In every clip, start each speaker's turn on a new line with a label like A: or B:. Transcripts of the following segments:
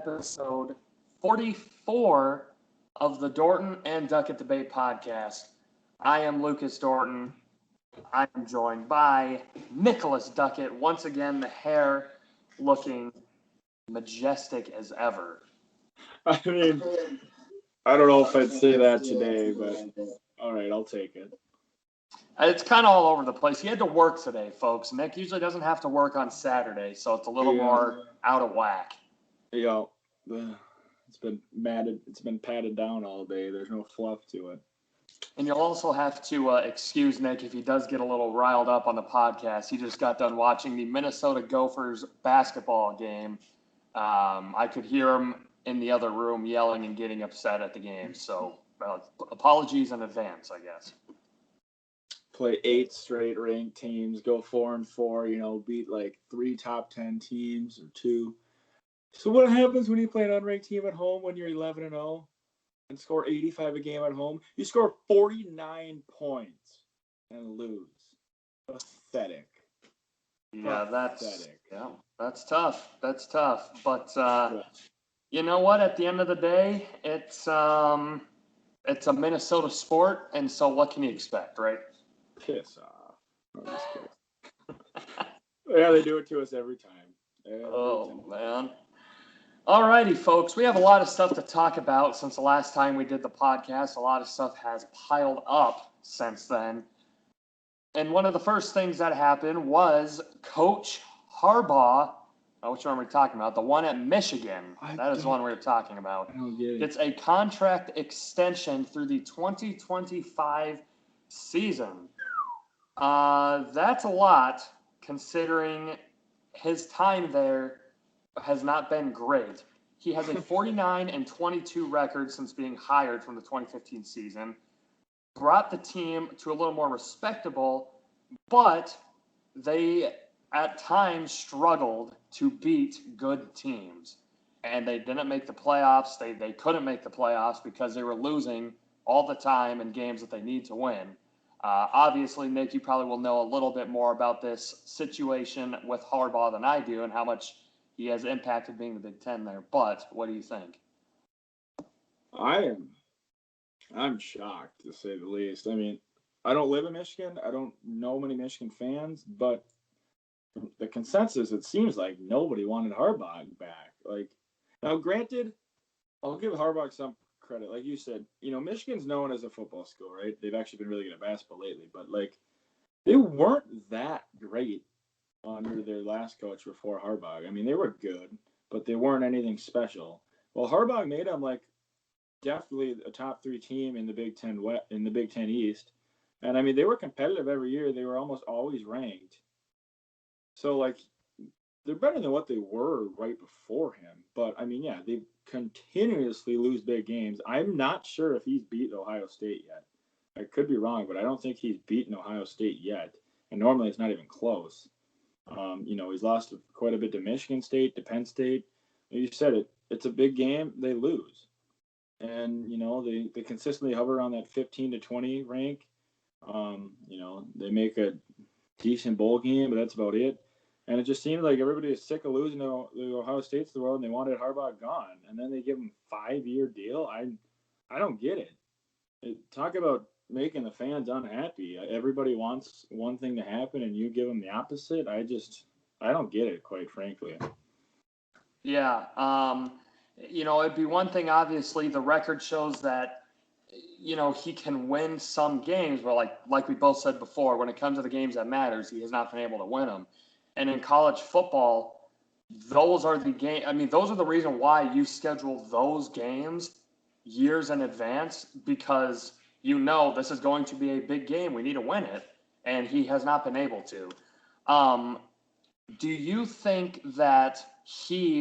A: episode 44 of the Dorton and Duckett Debate podcast. I am Lucas Dorton. I am joined by Nicholas Duckett. Once again, the hair looking majestic as ever.
B: I mean, I don't know if I'd say that today, but all right, I'll take it.
A: It's kind of all over the place. He had to work today, folks. Nick usually doesn't have to work on Saturday, so it's a little more out of whack.
B: Yeah, it's been matted. It's been patted down all day. There's no fluff to it.
A: And you'll also have to excuse Nick if he does get a little riled up on the podcast. He just got done watching the Minnesota Gophers basketball game. I could hear him in the other room yelling and getting upset at the game. So apologies in advance, I guess.
B: Play 8 straight ranked teams, go 4-4. Beat like 3 top 10 teams or 2. So what happens when you play an unranked team at home when you're 11-0 and score 85 a game at home? You score 49 points and lose. Pathetic.
A: Yeah, that's tough. That's tough. But you know what? At the end of the day, it's a Minnesota sport, and so what can you expect, right?
B: Piss off. I'm just kidding. Yeah, they do it to us every time.
A: Man. All righty, folks. We have a lot of stuff to talk about since the last time we did the podcast. A lot of stuff has piled up since then. And one of the first things that happened was Coach Harbaugh. Which one are we talking about? The one at Michigan. That is the one we were talking about.
B: I don't get it.
A: It's a contract extension through the 2025 season. That's a lot considering his time there has not been great. He has a 49-22 record since being hired from the 2015 season. Brought the team to a little more respectable, but they at times struggled to beat good teams. And they didn't make the playoffs. They couldn't make the playoffs because they were losing all the time in games that they need to win. Obviously, Nick, you probably will know a little bit more about this situation with Harbaugh than I do and how much he has impacted being the Big Ten there. But what do you think?
B: I'm shocked, to say the least. I mean, I don't live in Michigan. I don't know many Michigan fans, but the consensus, it seems like nobody wanted Harbaugh back. Like, now, granted, I'll give Harbaugh some credit. Like you said, Michigan's known as a football school, right? They've actually been really good at basketball lately, but they weren't that great under their last coach before Harbaugh. I mean, they were good, but they weren't anything special. Well, Harbaugh made them definitely a top 3 team in the Big Ten in the Big Ten East, and I mean they were competitive every year. They were almost always ranked. So they're better than what they were right before him. But I mean, yeah, they continuously lose big games. I'm not sure if he's beaten Ohio State yet. I could be wrong, but I don't think he's beaten Ohio State yet. And normally it's not even close. He's lost quite a bit to Michigan State, to Penn State. You said it. It's a big game. They lose. And, they consistently hover around that 15-20 rank. They make a decent bowl game, but that's about it. And it just seemed like everybody is sick of losing to the Ohio States of the world, and they wanted Harbaugh gone. And then they give him a 5-year deal. I don't get it. Talk about making the fans unhappy. Everybody wants one thing to happen, and you give them the opposite. I don't get it, quite frankly.
A: Yeah. It'd be one thing, obviously, the record shows that, he can win some games, but like we both said before, when it comes to the games that matters, he has not been able to win them. And in college football, those are the game. I mean, those are the reason why you schedule those games years in advance, because this is going to be a big game. We need to win it, and he has not been able to. Do you think that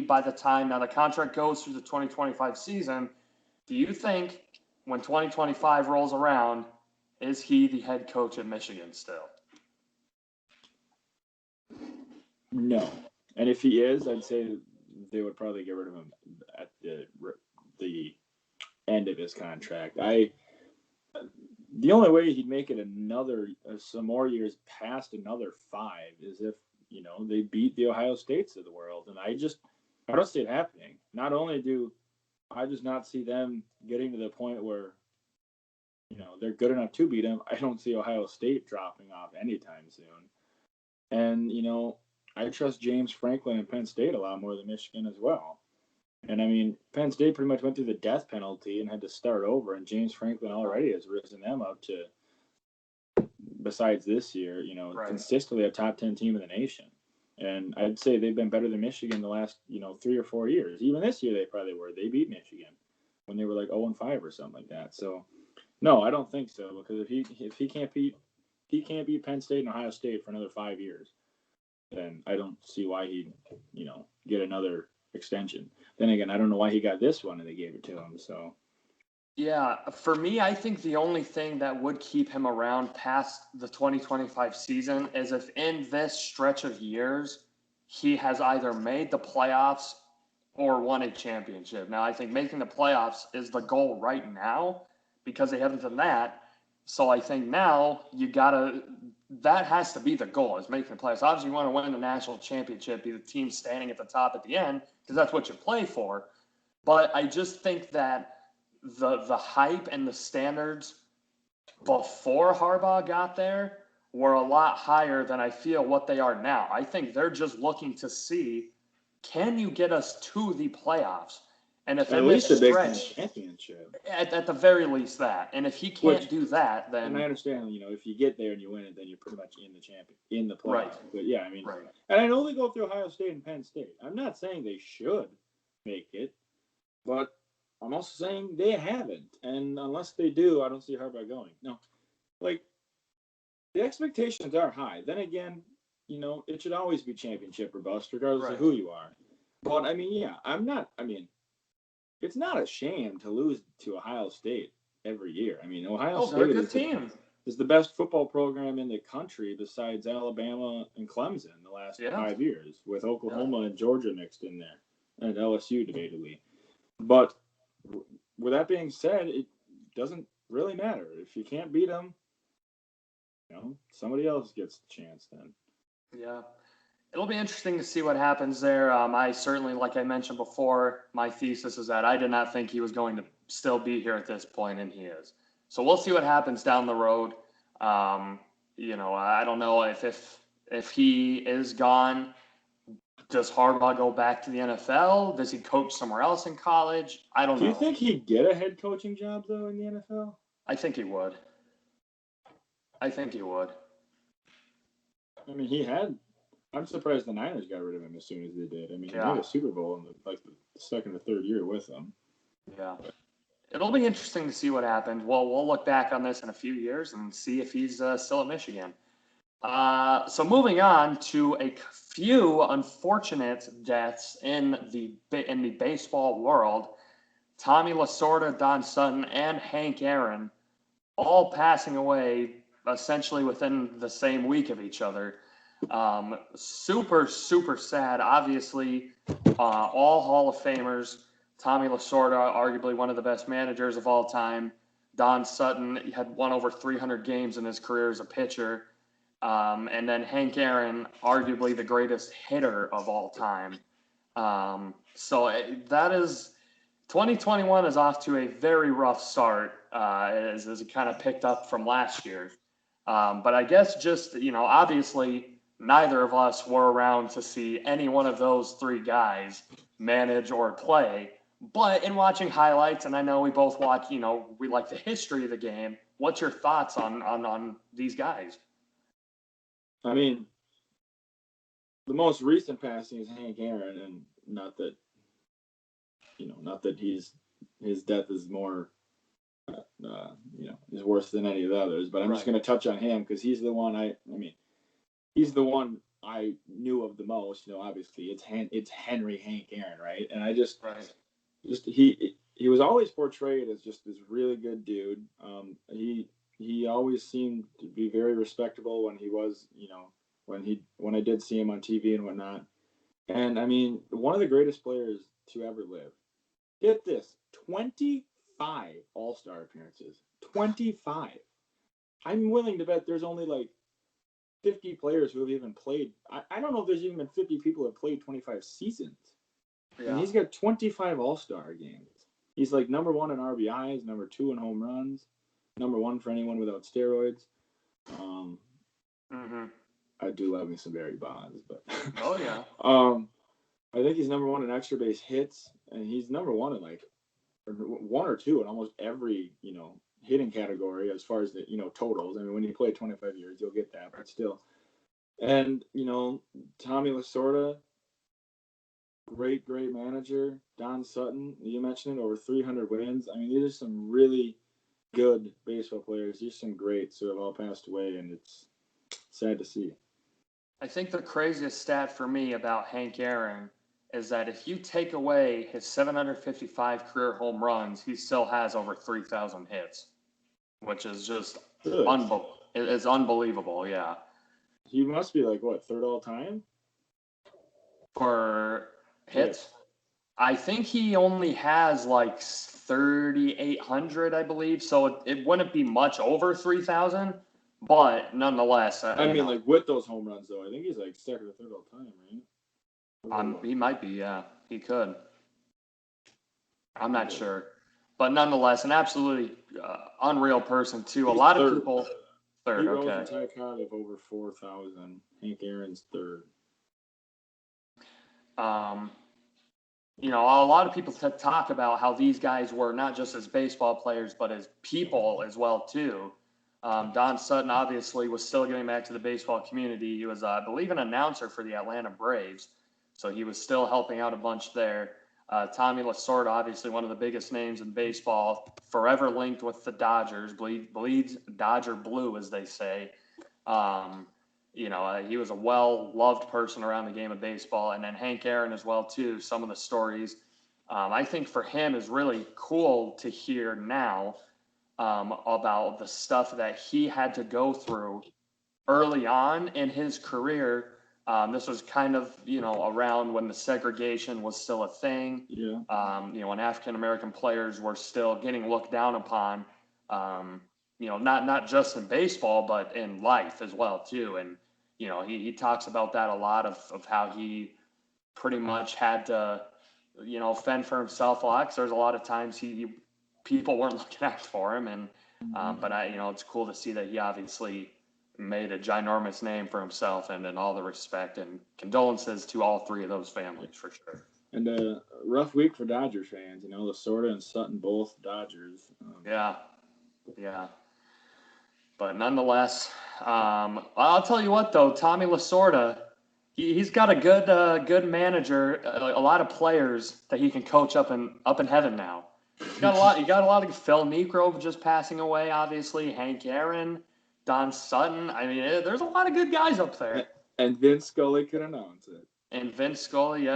A: by the time now the contract goes through the 2025 season, do you think when 2025 rolls around, is he the head coach at Michigan still?
B: No. And if he is, I'd say they would probably get rid of him at the end of his contract. The only way he'd make it some more years past another 5 is if, they beat the Ohio States of the world. And I don't see it happening. Not only do I just not see them getting to the point where, they're good enough to beat them, I don't see Ohio State dropping off anytime soon. And, I trust James Franklin and Penn State a lot more than Michigan as well. And I mean, Penn State pretty much went through the death penalty and had to start over, and James Franklin already has risen them up to, besides this year, consistently a top 10 team in the nation. And I'd say they've been better than Michigan the last, 3 or 4 years. Even this year, they probably were. They beat Michigan when they were like 0-5 or something like that. So, no, I don't think so, because if he can't beat Penn State and Ohio State for another 5 years, then I don't see why he'd, get another extension. Then again, I don't know why he got this one and they gave it to him. So,
A: Yeah, for me, I think the only thing that would keep him around past the 2025 season is if in this stretch of years he has either made the playoffs or won a championship. Now, I think making the playoffs is the goal right now because they haven't done that. So I think now that has to be the goal, is making the playoffs. Obviously, you want to win the national championship, be the team standing at the top at the end, because that's what you play for. But I just think that the hype and the standards before Harbaugh got there were a lot higher than I feel what they are now. I think they're just looking to see, can you get us to the playoffs? And if
B: at
A: in this
B: least a Big Ten
A: stretch,
B: championship.
A: at the very least that. And if he can't do that, then
B: and I understand, if you get there and you win it, then you're pretty much in the playoffs.
A: Right.
B: But yeah, I mean,
A: right.
B: And I know they go through Ohio State and Penn State. I'm not saying they should make it, but I'm also saying they haven't. And unless they do, I don't see Harbaugh going. No, like, the expectations are high. Then again, it should always be championship or bust, regardless
A: Right.
B: of who you are. But I mean, it's not a shame to lose to Ohio State every year. I mean, Ohio
A: they're a
B: State
A: good team.
B: is the best football program in the country besides Alabama and Clemson the last 5 years, with Oklahoma and Georgia mixed in there, and LSU debatably. But with that being said, it doesn't really matter. If you can't beat them, somebody else gets the chance then.
A: Yeah. It'll be interesting to see what happens there. I certainly, like I mentioned before, my thesis is that I did not think he was going to still be here at this point, and he is. So we'll see what happens down the road. I don't know if he is gone. Does Harbaugh go back to the NFL? Does he coach somewhere else in college? I don't know.
B: Do you think he'd get a head coaching job, though, in the NFL?
A: I think he would. I
B: mean, I'm surprised the Niners got rid of him as soon as they did. I mean, he had a Super Bowl in the second or third year with them.
A: Yeah. It'll be interesting to see what happened. Well, we'll look back on this in a few years and see if he's still at Michigan. So moving on to a few unfortunate deaths in the baseball world. Tommy Lasorda, Don Sutton, and Hank Aaron all passing away essentially within the same week of each other. Super, super sad. Obviously, all Hall of Famers. Tommy Lasorda, arguably one of the best managers of all time. Don Sutton had won over 300 games in his career as a pitcher. And then Hank Aaron, arguably the greatest hitter of all time. So that is 2021 is off to a very rough start as it kind of picked up from last year. But I guess just, obviously neither of us were around to see any one of those three guys manage or play. But in watching highlights, and I know we both watch, we like the history of the game. What's your thoughts on these guys?
B: I mean, the most recent passing is Hank Aaron, and not that his death is more, is worse than any of the others. But I'm just going to touch on him because he's the one he's the one I knew of the most. Obviously it's Henry Hank Aaron, right? And I just he was always portrayed as just this really good dude. He always seemed to be very respectable when he was, when I did see him on TV and whatnot. And I mean, one of the greatest players to ever live. Get this, 25 All-Star appearances. 25. I'm willing to bet there's only like 50 players who have even played. I don't know if there's even been 50 people who have played 25 seasons. and
A: Yeah.
B: he's got 25 All-Star games. He's like number 1 in RBIs, number 2 in home runs, number 1 for anyone without steroids.
A: Mm-hmm.
B: I do love me some Barry Bonds, but
A: Oh yeah.
B: I think he's number 1 in extra base hits, and he's number 1 in like 1 or 2 in almost every hitting category as far as the totals. I mean, when you play 25 years, you'll get that, but still. And Tommy Lasorda, great manager. Don Sutton, you mentioned it, over 300 wins. I mean, these are some really good baseball players. These are some greats who have all passed away, and it's sad to see.
A: I think the craziest stat for me about Hank Aaron is that if you take away his 755 career home runs, he still has over 3,000 hits, which is just
B: Really?
A: it's unbelievable. Yeah,
B: He must be like what, third all time?
A: for hits.
B: Hits.
A: I think he only has like 3,800, I believe. So it wouldn't be much over 3,000, but nonetheless,
B: I mean, like with those home runs though, I think he's like second or third all time, right?
A: he might be. Yeah, he could. I'm not sure, but nonetheless, an absolutely unreal person too.
B: He's
A: A lot of
B: third.
A: people. Third,
B: Pete Rose
A: okay.
B: and Ty Cobb have over 4,000. Hank Aaron's third.
A: A lot of people talk about how these guys were not just as baseball players, but as people as well too. Don Sutton obviously was still getting back to the baseball community. He was, I believe, an announcer for the Atlanta Braves, so he was still helping out a bunch there. Tommy Lasorda, obviously one of the biggest names in baseball, forever linked with the Dodgers, bleeds Dodger blue, as they say. He was a well-loved person around the game of baseball, and then Hank Aaron as well too. Some of the stories, I think for him is really cool to hear now about the stuff that he had to go through early on in his career. This was kind of, around when the segregation was still a thing.
B: Yeah.
A: When African American players were still getting looked down upon. Not just in baseball, but in life as well too. And he talks about that a lot of how he pretty much had to, fend for himself a lot, because there's a lot of times people weren't looking out for him. And but it's cool to see that he obviously made a ginormous name for himself, and all the respect and condolences to all three of those families for sure.
B: And a rough week for Dodgers fans. Lasorda and Sutton both Dodgers.
A: Yeah. But nonetheless, I'll tell you what though, Tommy Lasorda, he's got a good manager, a lot of players that he can coach up in heaven now. You got a lot of Phil Niekro just passing away, obviously, Hank Aaron, Don Sutton. I mean, there's a lot of good guys up there.
B: And Vince Scully could announce it.
A: And Vince Scully,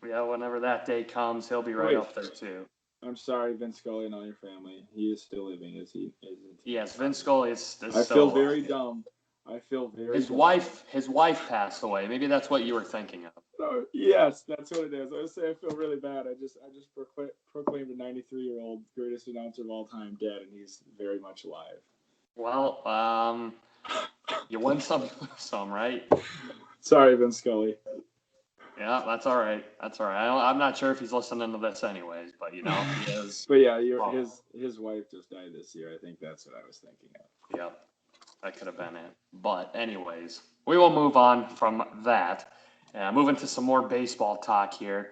A: whenever that day comes, he'll be right up there too.
B: I'm sorry, Vince Scully and all your family. He is still living, is he?
A: Yes, Vince Scully is still.
B: I feel very dumb. His
A: wife passed away. Maybe that's what you were thinking of.
B: Oh, yes, that's what it is. I was saying I feel really bad. I just proclaimed a 93-year-old greatest announcer of all time dead, and he's very much alive.
A: Well, you win some, you lose some, right?
B: Sorry, Vince Scully.
A: Yeah, that's all right. I'm not sure if he's listening to this anyways, but he is.
B: But yeah, his wife just died this year. I think that's what I was thinking of.
A: Yep, that could have been it. But anyways, we will move on from that. Moving to some more baseball talk here.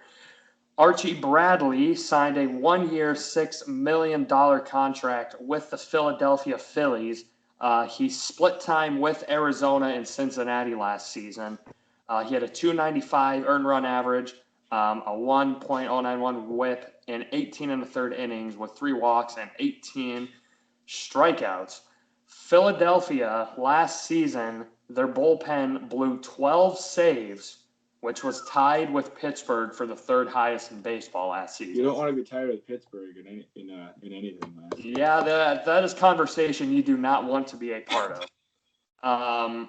A: Archie Bradley signed a 1-year, $6 million contract with the Philadelphia Phillies. He split time with Arizona and Cincinnati last season. He had a 295 earned run average, a 1.091 whip in 18 and a third innings with 3 walks and 18 strikeouts. Philadelphia last season, their bullpen blew 12 saves, which was tied with Pittsburgh for the third highest in baseball last season.
B: You don't want to be tied with Pittsburgh in anything last year.
A: Yeah, that is conversation you do not want to be a part of.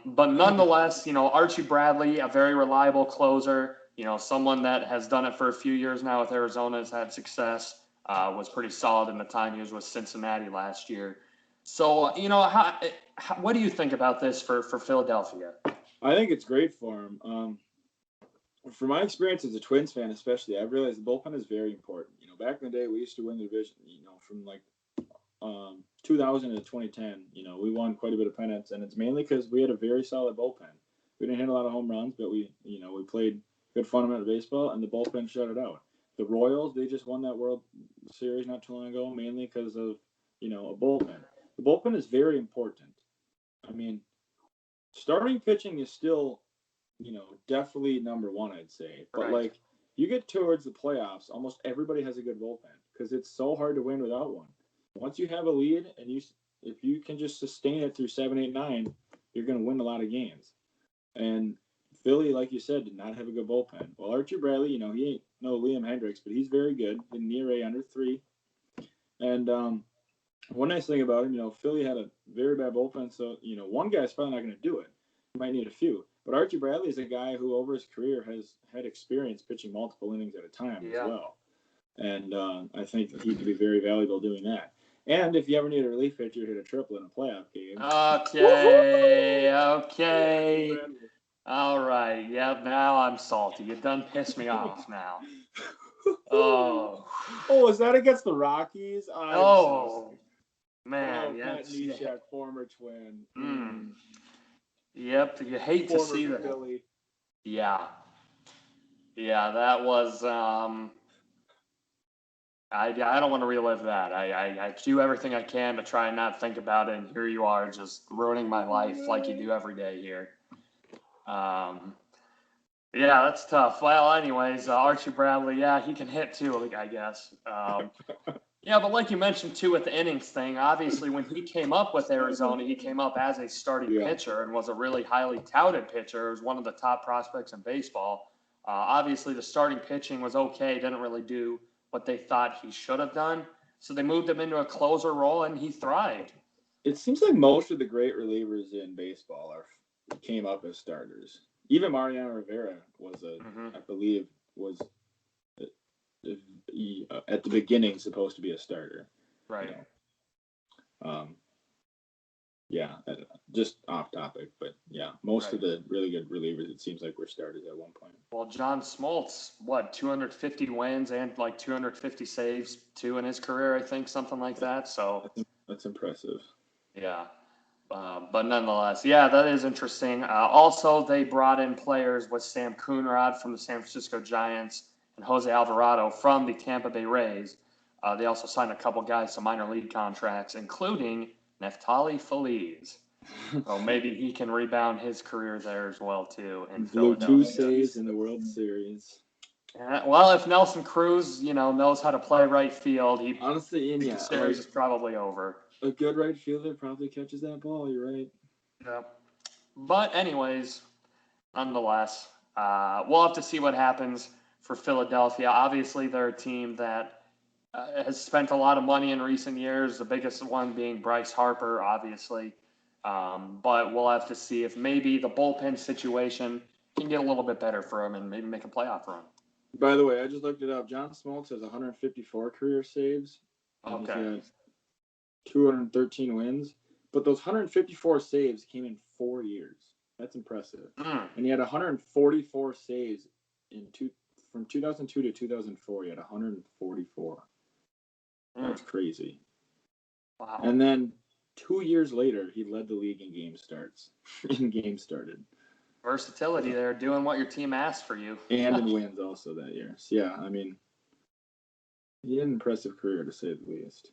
A: But nonetheless, Archie Bradley, a very reliable closer, someone that has done it for a few years now with Arizona, has had success, was pretty solid in the time he was with Cincinnati last year. So, what do you think about this for Philadelphia?
B: I think it's great for him. from my experience as a Twins fan, especially, I've realized the bullpen is very important. Back in the day, we used to win the division. From like 2000 to 2010, we won quite a bit of pennants, and it's mainly because we had a very solid bullpen. We didn't hit a lot of home runs, but we played good fundamental baseball, and the bullpen shut it out. The Royals, they just won that World Series not too long ago, mainly because of a bullpen. The bullpen is very important. I mean, starting pitching is still, definitely number one, I'd say. But
A: Right.
B: you get towards the playoffs, almost everybody has a good bullpen because it's so hard to win without one. Once you have a lead and if you can just sustain it through 7, 8, 9, you're going to win a lot of games. And Philly, like you said, did not have a good bullpen. Well, Archie Bradley, he ain't no Liam Hendricks, but he's very good in ERA under 3. And one nice thing about him, Philly had a very bad bullpen, so one guy's probably not going to do it. You might need a few. But Archie Bradley is a guy who, over his career, has had experience pitching multiple innings at a time as well. And I think he could be very valuable doing that. And if you ever need a relief pitcher, hit a triple in a playoff game.
A: Okay. All right. Yep. Now I'm salty. You done pissed me off now. Oh.
B: Is that against the Rockies?
A: Man.
B: Pat Neshek, former Twin.
A: Yep. You hate to see that.
B: Philly.
A: Yeah. Yeah. That was. I don't want to relive that. I do everything I can to try and not think about it, and here you are just ruining my life like you do every day here. Yeah, that's tough. Well, anyways, Archie Bradley, he can hit too, I guess. But like you mentioned too with the innings thing, obviously when he came up with Arizona, he came up as a starting pitcher and was a really highly touted pitcher. He was one of the top prospects in baseball. Obviously the starting pitching was okay, didn't really do what they thought he should have done. So they moved him into a closer role, and he thrived.
B: It seems like most of the great relievers in baseball came up as starters. Even Mariano Rivera was I believe, was at the beginning supposed to be a starter.
A: Right.
B: Just off topic, but most of the really good relievers, it seems like, were starters at one point.
A: Well, John Smoltz, 250 wins and 250 saves too in his career, I think, something like that. So
B: that's impressive.
A: Yeah. But nonetheless, that is interesting. Also, they brought in players with Sam Coonrod from the San Francisco Giants and Jose Alvarado from the Tampa Bay Rays. They also signed a couple guys to minor league contracts, including Neftali Feliz. So maybe he can rebound his career there as well, too, in Philadelphia.
B: 2 saves in the World Series.
A: Well, if Nelson Cruz, knows how to play right field,
B: the
A: series is probably over.
B: A good right fielder probably catches that ball. You're right.
A: Yep. But anyways, nonetheless, we'll have to see what happens for Philadelphia. Obviously, they're a team that has spent a lot of money in recent years, the biggest one being Bryce Harper, obviously. But we'll have to see if maybe the bullpen situation can get a little bit better for him and maybe make a playoff run.
B: By the way, I just looked it up. John Smoltz has 154 career saves.
A: Okay.
B: 213 wins. But those 154 saves came in 4 years. That's impressive. And he had 144 saves from 2002 to 2004. He had 144. That's crazy.
A: Wow.
B: And then 2 years later, he led the league in games started.
A: Versatility there, doing what your team asked for you.
B: And in wins also that year. So, he had an impressive career, to say the least.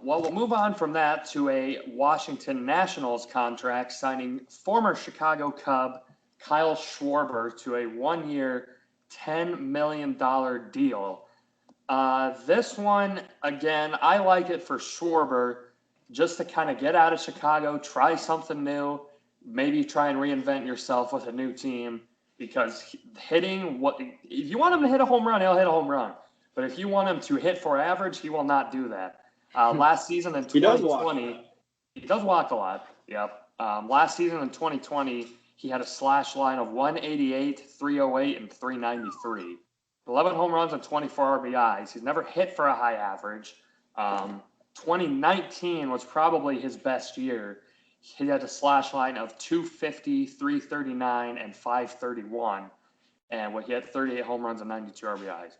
A: We'll move on from that to a Washington Nationals contract, signing former Chicago Cub Kyle Schwarber to a 1-year, $10 million deal. This one, again, I like it for Schwarber just to kind of get out of Chicago, try something new, maybe try and reinvent yourself with a new team, because if you want him to hit a home run, he'll hit a home run. But if you want him to hit for average, he will not do that. Last season in 2020, he does walk a lot. Yep. Last season in 2020, he had a slash line of 188, 308, and 393. 11 home runs and 24 RBIs. He's never hit for a high average. 2019 was probably his best year. he had a slash line of 250, 339, and 531. And he had 38 home runs and 92 RBIs.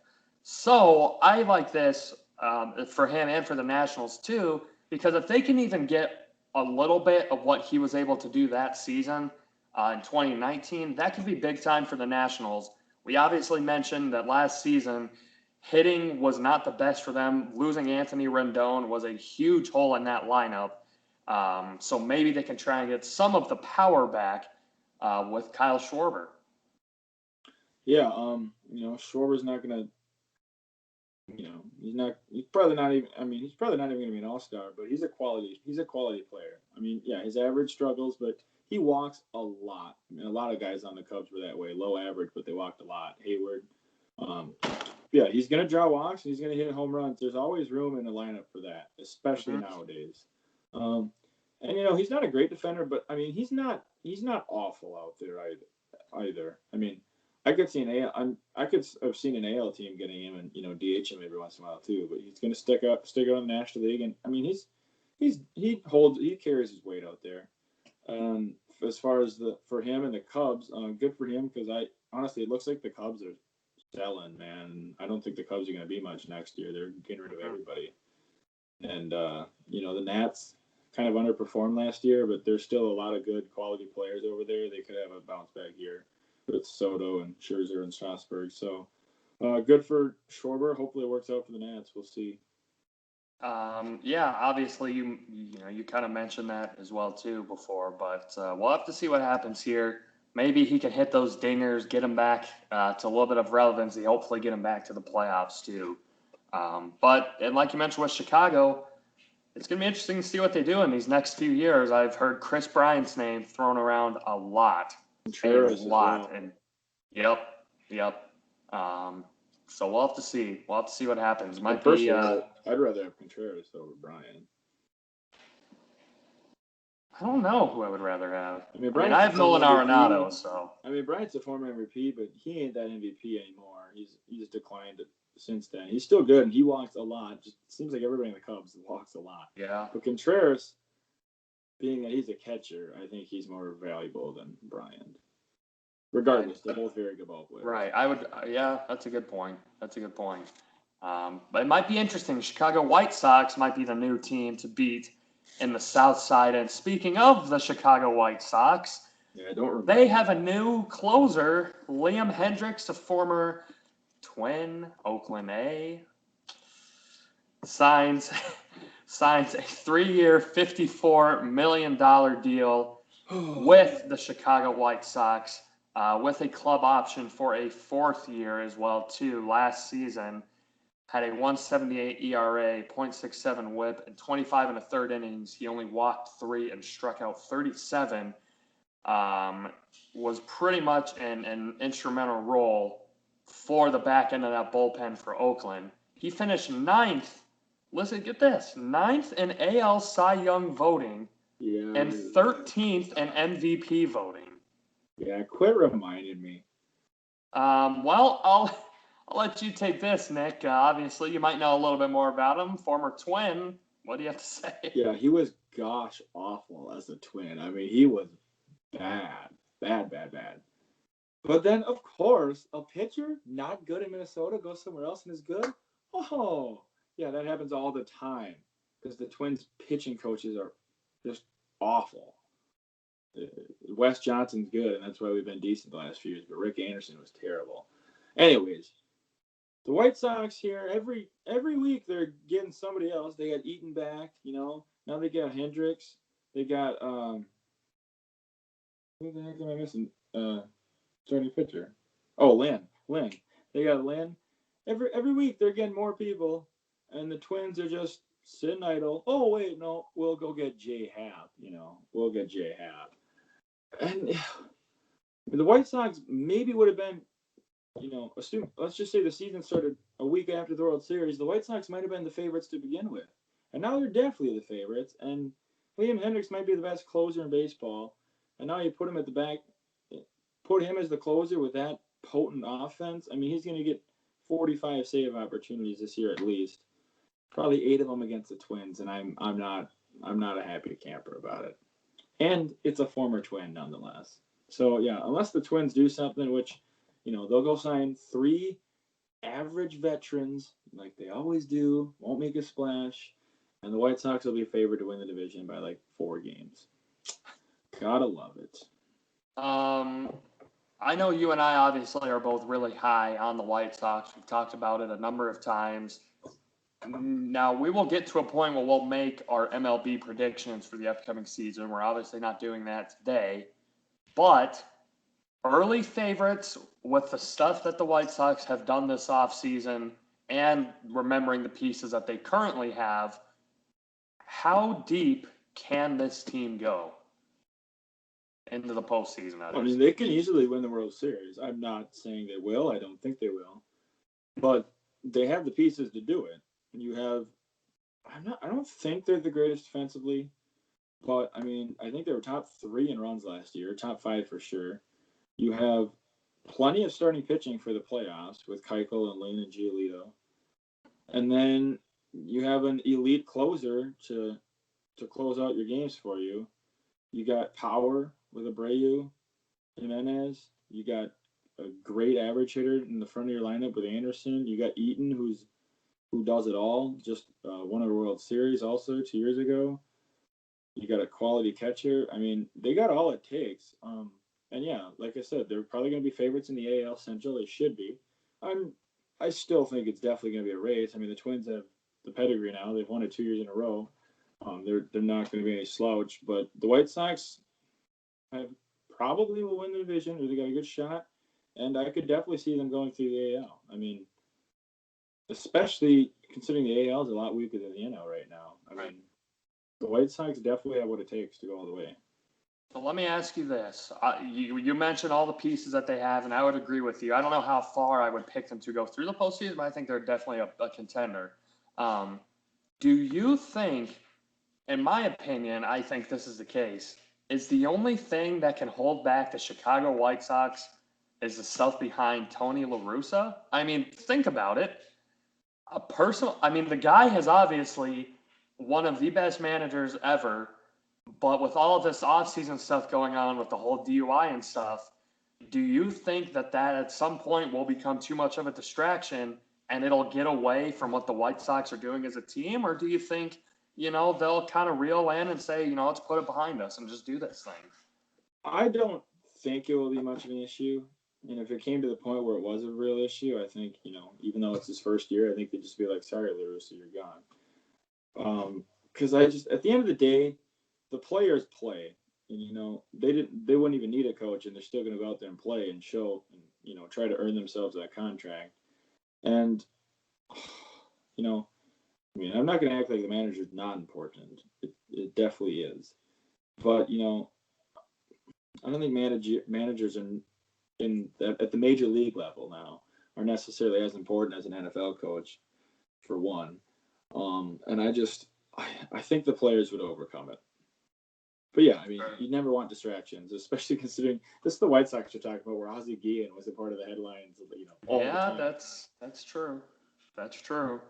A: So I like this for him and for the Nationals too, because if they can even get a little bit of what he was able to do that season in 2019, that could be big time for the Nationals. We obviously mentioned that last season hitting was not the best for them. Losing Anthony Rendon was a huge hole in that lineup. So maybe they can try and get some of the power back with Kyle Schwarber.
B: Yeah, Schwarber's not gonna, he's probably not even gonna be an all-star, but he's a quality player. I mean, yeah, his average struggles, but he walks a lot. I mean, a lot of guys on the Cubs were that way, low average, but they walked a lot. Hayward, yeah, he's gonna draw walks and he's gonna hit home runs. There's always room in the lineup for that, especially nowadays. And he's not a great defender, but I mean, he's not awful out there either. I mean, I could have seen an AL team getting him and DH him every once in a while too. But he's going to stick out in the National League, and I mean he carries his weight out there. As far as for him and the Cubs, good for him because honestly it looks like the Cubs are selling, man. I don't think the Cubs are going to be much next year. They're getting rid of everybody, and the Nats kind of underperformed last year, but there's still a lot of good quality players over there. They could have a bounce back year with Soto and Scherzer and Strasburg. So good for Schwarber. Hopefully it works out for the Nats. We'll see.
A: Yeah, obviously you kind of mentioned that as well too before, but we'll have to see what happens here. Maybe he can hit those dingers, get him back to a little bit of relevancy, hopefully get him back to the playoffs too. And like you mentioned with Chicago, it's going to be interesting to see what they do in these next few years. I've heard Chris Bryant's name thrown around a lot.
B: Contreras
A: a lot.
B: as well.
A: And yep. So we'll have to see. We'll have to see what happens.
B: I'd rather have Contreras over Bryant.
A: I don't know who I would rather have.
B: I
A: have Nolan Arenado, so.
B: I mean, Bryant's a former MVP, but he ain't that MVP anymore. He's declined since then. He's still good, and he walks a lot. Just seems like everybody in the Cubs walks a lot.
A: Yeah.
B: But Contreras, being that he's a catcher, I think he's more valuable than Bryant. Regardless, they're both very good ball players.
A: Right. That's a good point. But it might be interesting. Chicago White Sox might be the new team to beat in the South Side. And speaking of the Chicago White Sox, they have a new closer, Liam Hendriks, a former Twin, Oakland A, signs a 3-year, $54 million deal with the Chicago White Sox, with a club option for a 4th year as well too. Last season had a 1.78 ERA, 0.67 WHIP, and 25 and a third innings. He only walked 3 and struck out 37. Was pretty much an instrumental role for the back end of that bullpen for Oakland. He finished 9th. Listen, get this: 9th in AL Cy Young voting, and 13th in MVP voting.
B: Yeah, quit reminding me.
A: Well, I'll let you take this, Nick. Obviously, you might know a little bit more about him. Former Twin. What do you have to say?
B: Yeah, he was gosh awful as a Twin. I mean, he was bad. But then, of course, a pitcher not good in Minnesota goes somewhere else and is good. Oh, yeah, that happens all the time because the Twins' pitching coaches are just awful. Wes Johnson's good, and that's why we've been decent the last few years. But Rick Anderson was terrible. Anyways, the White Sox here every week they're getting somebody else. They got Eaton back, Now they got Hendricks. They got who the heck am I missing? Starting pitcher. Oh, Lynn. They got Lynn. Every week they're getting more people, and the Twins are just sitting idle. Oh wait, no, we'll go get J Happ. We'll get J Happ. And the White Sox maybe would have been, let's just say the season started a week after the World Series. The White Sox might have been the favorites to begin with, and now they're definitely the favorites. And Liam Hendriks might be the best closer in baseball, and now you put him at the back. Put him as the closer with that potent offense. I mean, he's going to get 45 save opportunities this year at least. Probably 8 of them against the Twins, and I'm not a happy camper about it. and it's a former Twin nonetheless. So yeah, unless the Twins do something, which they'll go sign 3 average veterans like they always do, won't make a splash, and the White Sox will be favored to win the division by like 4 games. Gotta love it.
A: I know you and I obviously are both really high on the White Sox. We've talked about it a number of times. Now, we will get to a point where we'll make our MLB predictions for the upcoming season. We're obviously not doing that today. But early favorites with the stuff that the White Sox have done this offseason and remembering the pieces that they currently have, how deep can this team go into the postseason?
B: I mean, they can easily win the World Series. I'm not saying they will. I don't think they will. But they have the pieces to do it. And you have I don't think they're the greatest defensively, but I mean, I think they were top 3 in runs last year, top 5 for sure. You have plenty of starting pitching for the playoffs with Keuchel and Lane and Giolito. And then you have an elite closer to close out your games for you. You got power with Abreu, Jimenez. You got a great average hitter in the front of your lineup with Anderson. You got Eaton, who does it all, just won a World Series also 2 years ago. You got a quality catcher. I mean, they got all it takes. And yeah, like I said, they're probably going to be favorites in the AL Central. They should be. I still think it's definitely going to be a race. I mean, the Twins have the pedigree now. They've won it 2 years in a row. They're not going to be any slouch. But the White Sox probably will win the division, or they got a good shot. And I could definitely see them going through the AL. I mean, especially considering the AL is a lot weaker than the NL right now. I mean, the White Sox definitely have what it takes to go all the way.
A: So let me ask you this. You mentioned all the pieces that they have, and I would agree with you. I don't know how far I would pick them to go through the postseason, but I think they're definitely a contender. Do you think, in my opinion, I think this is the case, is the only thing that can hold back the Chicago White Sox is the stuff behind Tony La Russa? I mean, think about it. The guy has obviously one of the best managers ever, but with all of this offseason stuff going on with the whole DUI and stuff, do you think that at some point will become too much of a distraction and it'll get away from what the White Sox are doing as a team? Or do you think, they'll kind of reel in and say, let's put it behind us and just do this thing?
B: I don't think it will be much of an issue. And if it came to the point where it was a real issue, I think, even though it's his first year, I think they'd just be like, sorry, La Russa, you're gone. Because at the end of the day, the players play. And, they wouldn't even need a coach, and they're still going to go out there and play and show and, try to earn themselves that contract. And, I'm not going to act like the manager's not important. It definitely is. But, I don't think managers at the major league level now are necessarily as important as an NFL coach, for one. And I think the players would overcome it. But yeah, I mean, you never want distractions, especially considering this is the White Sox you're talking about, where Ozzie Guillen was a part of the headlines, all the time.
A: That's true. That's true.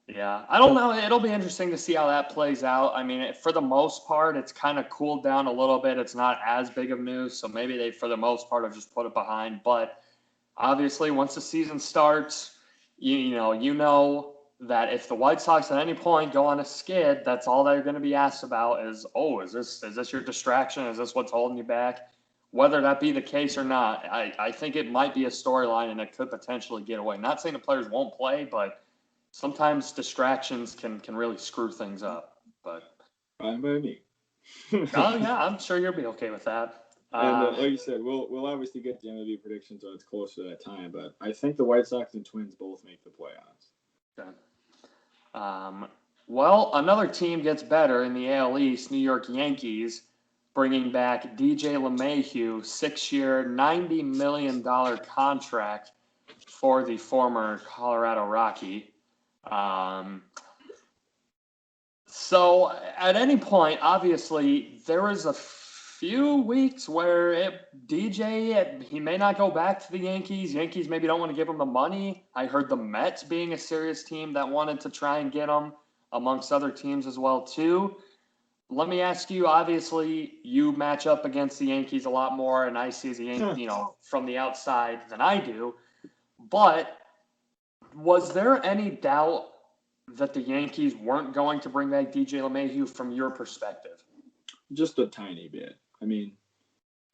A: Yeah, I don't know. It'll be interesting to see how that plays out. I mean, for the most part, it's kind of cooled down a little bit. It's not as big of news, so maybe they, for the most part, have just put it behind. But obviously, once the season starts, you know that if the White Sox at any point go on a skid, that's all they're going to be asked about is this your distraction? Is this what's holding you back? Whether that be the case or not, I think it might be a storyline and it could potentially get away. Not saying the players won't play, but sometimes distractions can really screw things up. But
B: fine by me.
A: Oh yeah, I'm sure you'll be okay with that.
B: And like you said, we'll obviously get the MLB predictions when it's closer to that time. But I think the White Sox and Twins both make the playoffs.
A: Okay. Well, another team gets better in the AL East, New York Yankees, bringing back DJ LeMahieu, 6-year, $90 million contract for the former Colorado Rocky. So at any point, obviously, there was a few weeks where he may not go back to the Yankees. Yankees maybe don't want to give him the money. I heard the Mets being a serious team that wanted to try and get him, amongst other teams as well, too. let me ask you, obviously, you match up against the Yankees a lot more, and I see the Yankees, from the outside than I do. But was there any doubt that the Yankees weren't going to bring back DJ LeMahieu from your perspective?
B: Just a tiny bit. I mean,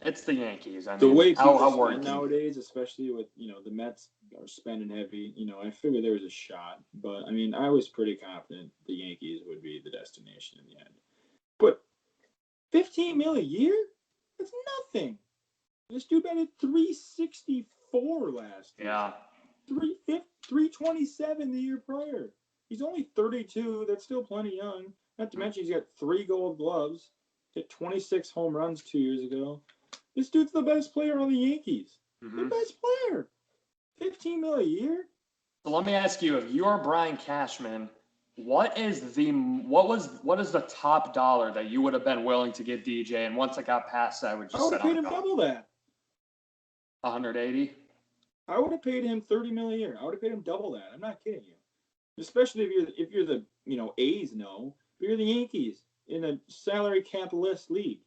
A: it's the Yankees. I mean,
B: the way people
A: how
B: spend nowadays, especially with the Mets are spending heavy. I figured there was a shot, but I mean, I was pretty confident the Yankees would be the destination in the end. But $15 million a year? That's nothing. This dude batted .364 last year.
A: Yeah.
B: 327 the year prior. He's only 32. That's still plenty young. Not to mention he's got 3 Gold Gloves. Hit 26 home runs 2 years ago. This dude's the best player on the Yankees. The best player. $15 million a year.
A: So let me ask you: if you're Brian Cashman, what is the top dollar that you would have been willing to give DJ? And once it got past that, I would
B: have paid him double that.
A: 180.
B: I would have paid him $30 million a year. I would have paid him double that. I'm not kidding you. Especially if you're the A's, no, but you're the Yankees in a salary capitalist league.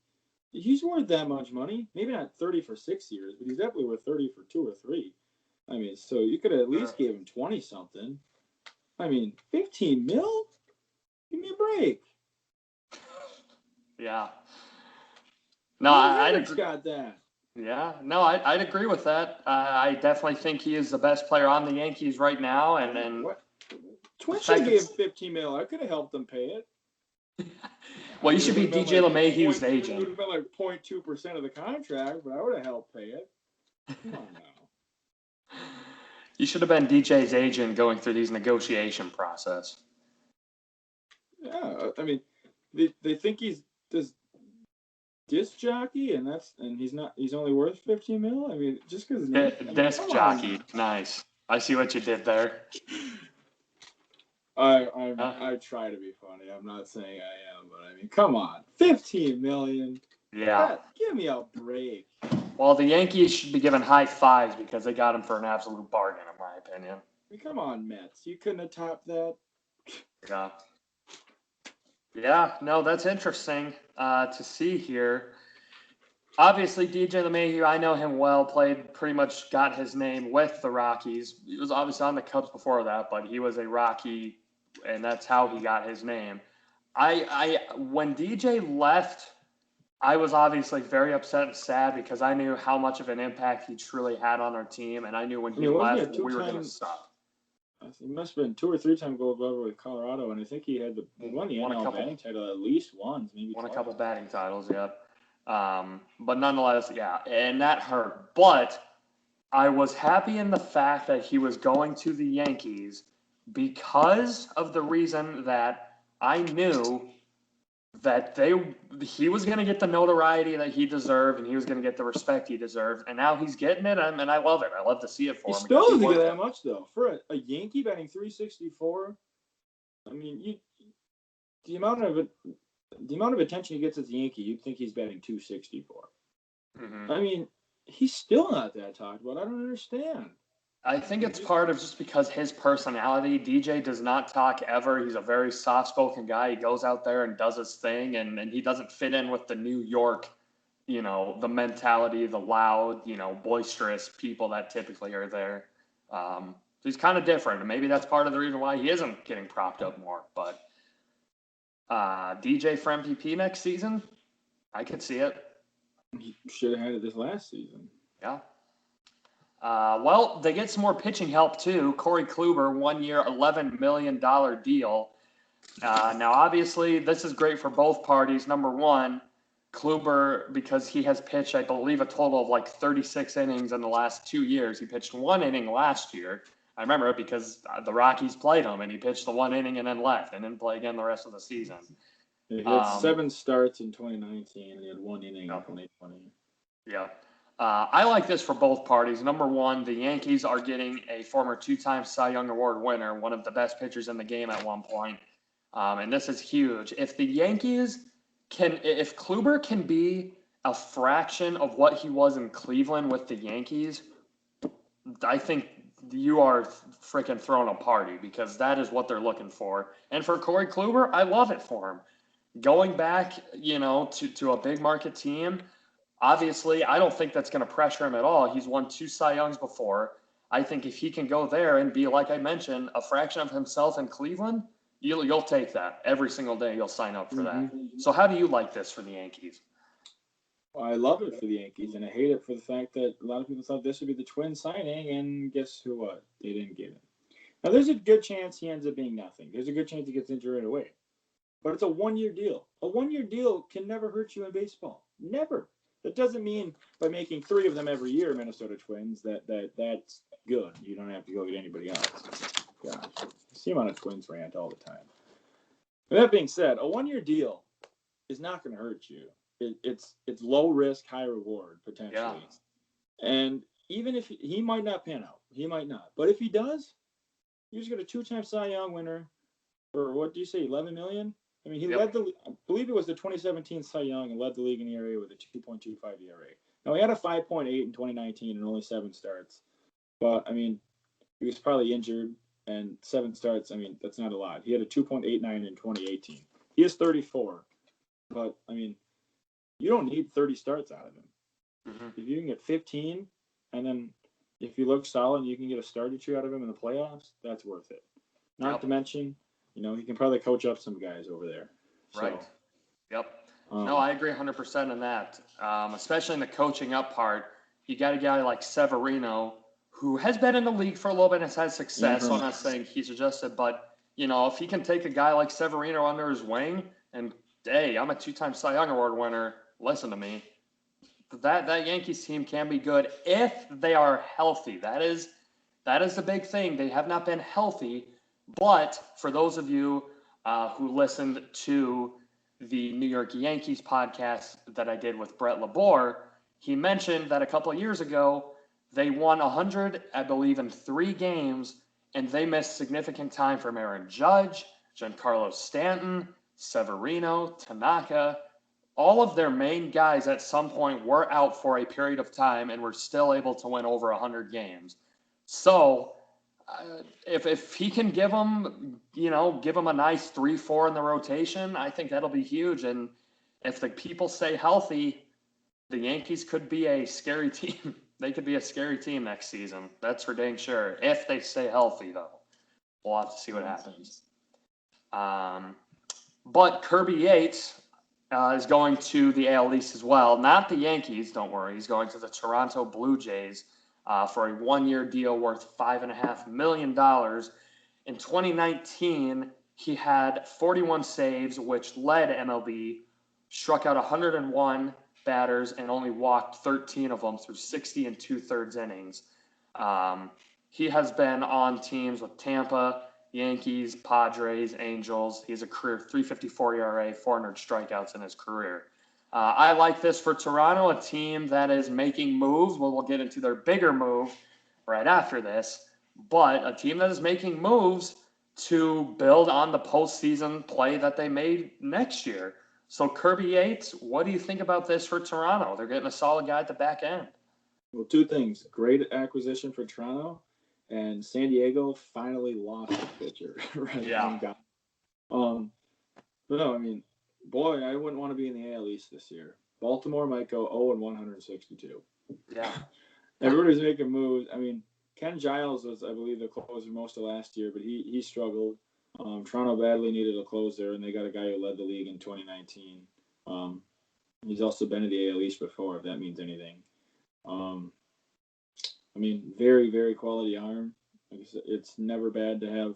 B: He's worth that much money. Maybe not 30 for 6 years, but he's definitely worth 30 for 2 or 3. I mean, so you could have at least gave him 20 something. I mean, 15 mil? Give me a break.
A: Yeah. No, I'd
B: got that.
A: Yeah, no, I'd agree with that. I definitely think he is the best player on the Yankees right now. And then
B: Twitch gave 15 mil. I could have helped them pay it.
A: Well, you should be DJ LeMahieu's agent.
B: It would have been like 0.2% of the contract, but I would have helped pay it. Come on now.
A: You should have been DJ's agent going through these negotiation process.
B: Yeah, I mean, they think he's this disc jockey, and he's not. He's only worth 15 mil. I mean, just because
A: disc jockey, nice. I see what you did there.
B: I try to be funny. I'm not saying I am, but I mean, come on, 15 million.
A: Yeah,
B: give me a break.
A: Well, the Yankees should be given high fives because they got him for an absolute bargain, in my opinion.
B: I mean, come on, Mets. You couldn't have topped that.
A: Yeah. Yeah, no, that's interesting to see here. Obviously, DJ LeMahieu, I know him well, pretty much got his name with the Rockies. He was obviously on the Cubs before that, but he was a Rocky, and that's how he got his name. When DJ left, I was obviously very upset and sad because I knew how much of an impact he truly had on our team, and I knew when he left, we were going to suck.
B: He must have been 2 or 3 time Gold Glover with Colorado, and I think he won the NL batting title at least once, maybe
A: won
B: twice.
A: A couple batting titles, yep. But nonetheless, yeah, and that hurt. But I was happy in the fact that he was going to the Yankees because of the reason that I knew that he was going to get the notoriety that he deserved, and he was going to get the respect he deserved, and now he's getting it, and I love it. I love to see it for him.
B: He still doesn't get that much, though. For a Yankee batting .364, I mean, the amount of attention he gets as a Yankee, you'd think he's batting .264. I mean, he's still not that talked about. I don't understand.
A: I think it's part of just because his personality. DJ does not talk ever. He's a very soft-spoken guy. He goes out there and does his thing, and he doesn't fit in with the New York, the mentality, the loud, boisterous people that typically are there. So he's kind of different, and maybe that's part of the reason why he isn't getting propped up more. But DJ for MVP next season, I could see it.
B: He should have had it this last season.
A: Yeah. Well, they get some more pitching help, too. Corey Kluber, 1 year, $11 million deal. Now, obviously, this is great for both parties. Number one, Kluber, because he has pitched, I believe, a total of like 36 innings in the last 2 years. He pitched 1 inning last year. I remember it because the Rockies played him, and he pitched the 1 inning and then left and didn't play again the rest of the season.
B: He had 7 starts in 2019, and he had 1 inning in 2020.
A: Yeah. I like this for both parties. Number one, the Yankees are getting a former 2-time Cy Young Award winner, one of the best pitchers in the game at one point. And this is huge. If Kluber can be a fraction of what he was in Cleveland with the Yankees, I think you are freaking throwing a party because that is what they're looking for. And for Corey Kluber, I love it for him. going back, to a big market team, obviously, I don't think that's going to pressure him at all. He's won 2 Cy Youngs before. I think if he can go there and be, like I mentioned, a fraction of himself in Cleveland, you'll take that every single day. You'll sign up for that. So how do you like this for the Yankees?
B: Well, I love it for the Yankees, and I hate it for the fact that a lot of people thought this would be the Twins signing, and guess who? What? They didn't get him. Now, there's a good chance he ends up being nothing. There's a good chance he gets injured right away. But it's a 1-year deal. A 1-year deal can never hurt you in baseball. Never. That doesn't mean by making 3 of them every year, Minnesota Twins, that's good. You don't have to go get anybody else. Gosh, I see him on a Twins rant all the time. With that being said, a 1-year deal is not going to hurt you. It's low risk, high reward potentially. Yeah. And even if he might not pan out, he might not. But if he does, you just got a 2-time Cy Young winner for, what do you say, $11 million? I mean, he led I believe it was the 2017 Cy Young and led the league in ERA with a 2.25 ERA. Now, he had a 5.8 in 2019 and only 7 starts. But, I mean, he was probably injured, and 7 starts, I mean, that's not a lot. He had a 2.89 in 2018. He is 34. But, I mean, you don't need 30 starts out of him. Mm-hmm. If you can get 15, and then if you look solid and you can get a start or 2 out of him in the playoffs, that's worth it. Not to mention, he can probably coach up some guys over there.
A: Right. Yep. No, I agree 100% on that. Especially in the coaching up part, you got a guy like Severino who has been in the league for a little bit and has had success. Mm-hmm. So I'm not saying he's adjusted, but if he can take a guy like Severino under his wing and, hey, I'm a 2-time Cy Young Award winner, listen to me. That Yankees team can be good if they are healthy. That is the big thing. They have not been healthy. But for those of you who listened to the New York Yankees podcast that I did with Brett Labor, he mentioned that a couple of years ago, they won 100, I believe, in 3 games, and they missed significant time from Aaron Judge, Giancarlo Stanton, Severino, Tanaka. All of their main guys at some point were out for a period of time and were still able to win over 100 games. So if he can give them a nice 3-4 in the rotation, I think that'll be huge. And if the people stay healthy, the Yankees could be a scary team. They could be a scary team next season. That's for dang sure. If they stay healthy, though, we'll have to see what happens. But Kirby Yates is going to the AL East as well. Not the Yankees, don't worry. He's going to the Toronto Blue Jays for a 1-year deal worth $5.5 million. In 2019, he had 41 saves, which led MLB, struck out 101 batters, and only walked 13 of them through 60 2/3 innings. He has been on teams with Tampa, Yankees, Padres, Angels. He has a career 3.54 ERA, 400 strikeouts in his career. I like this for Toronto, a team that is making moves. Well, we'll get into their bigger move right after this, but a team that is making moves to build on the postseason play that they made next year. So Kirby Yates, what do you think about this for Toronto? They're getting a solid guy at the back end.
B: Well, 2 things. Great acquisition for Toronto. And San Diego finally lost a pitcher. Right?
A: Yeah.
B: But no, I mean, boy, I wouldn't want to be in the AL East this year. Baltimore might go 0-162.
A: Yeah.
B: Everybody's making moves. I mean, Ken Giles was, I believe, the closer most of last year, but he struggled. Toronto badly needed a closer, and they got a guy who led the league in 2019. He's also been in the AL East before, if that means anything. I mean, very, very quality arm. Like I said, it's never bad to have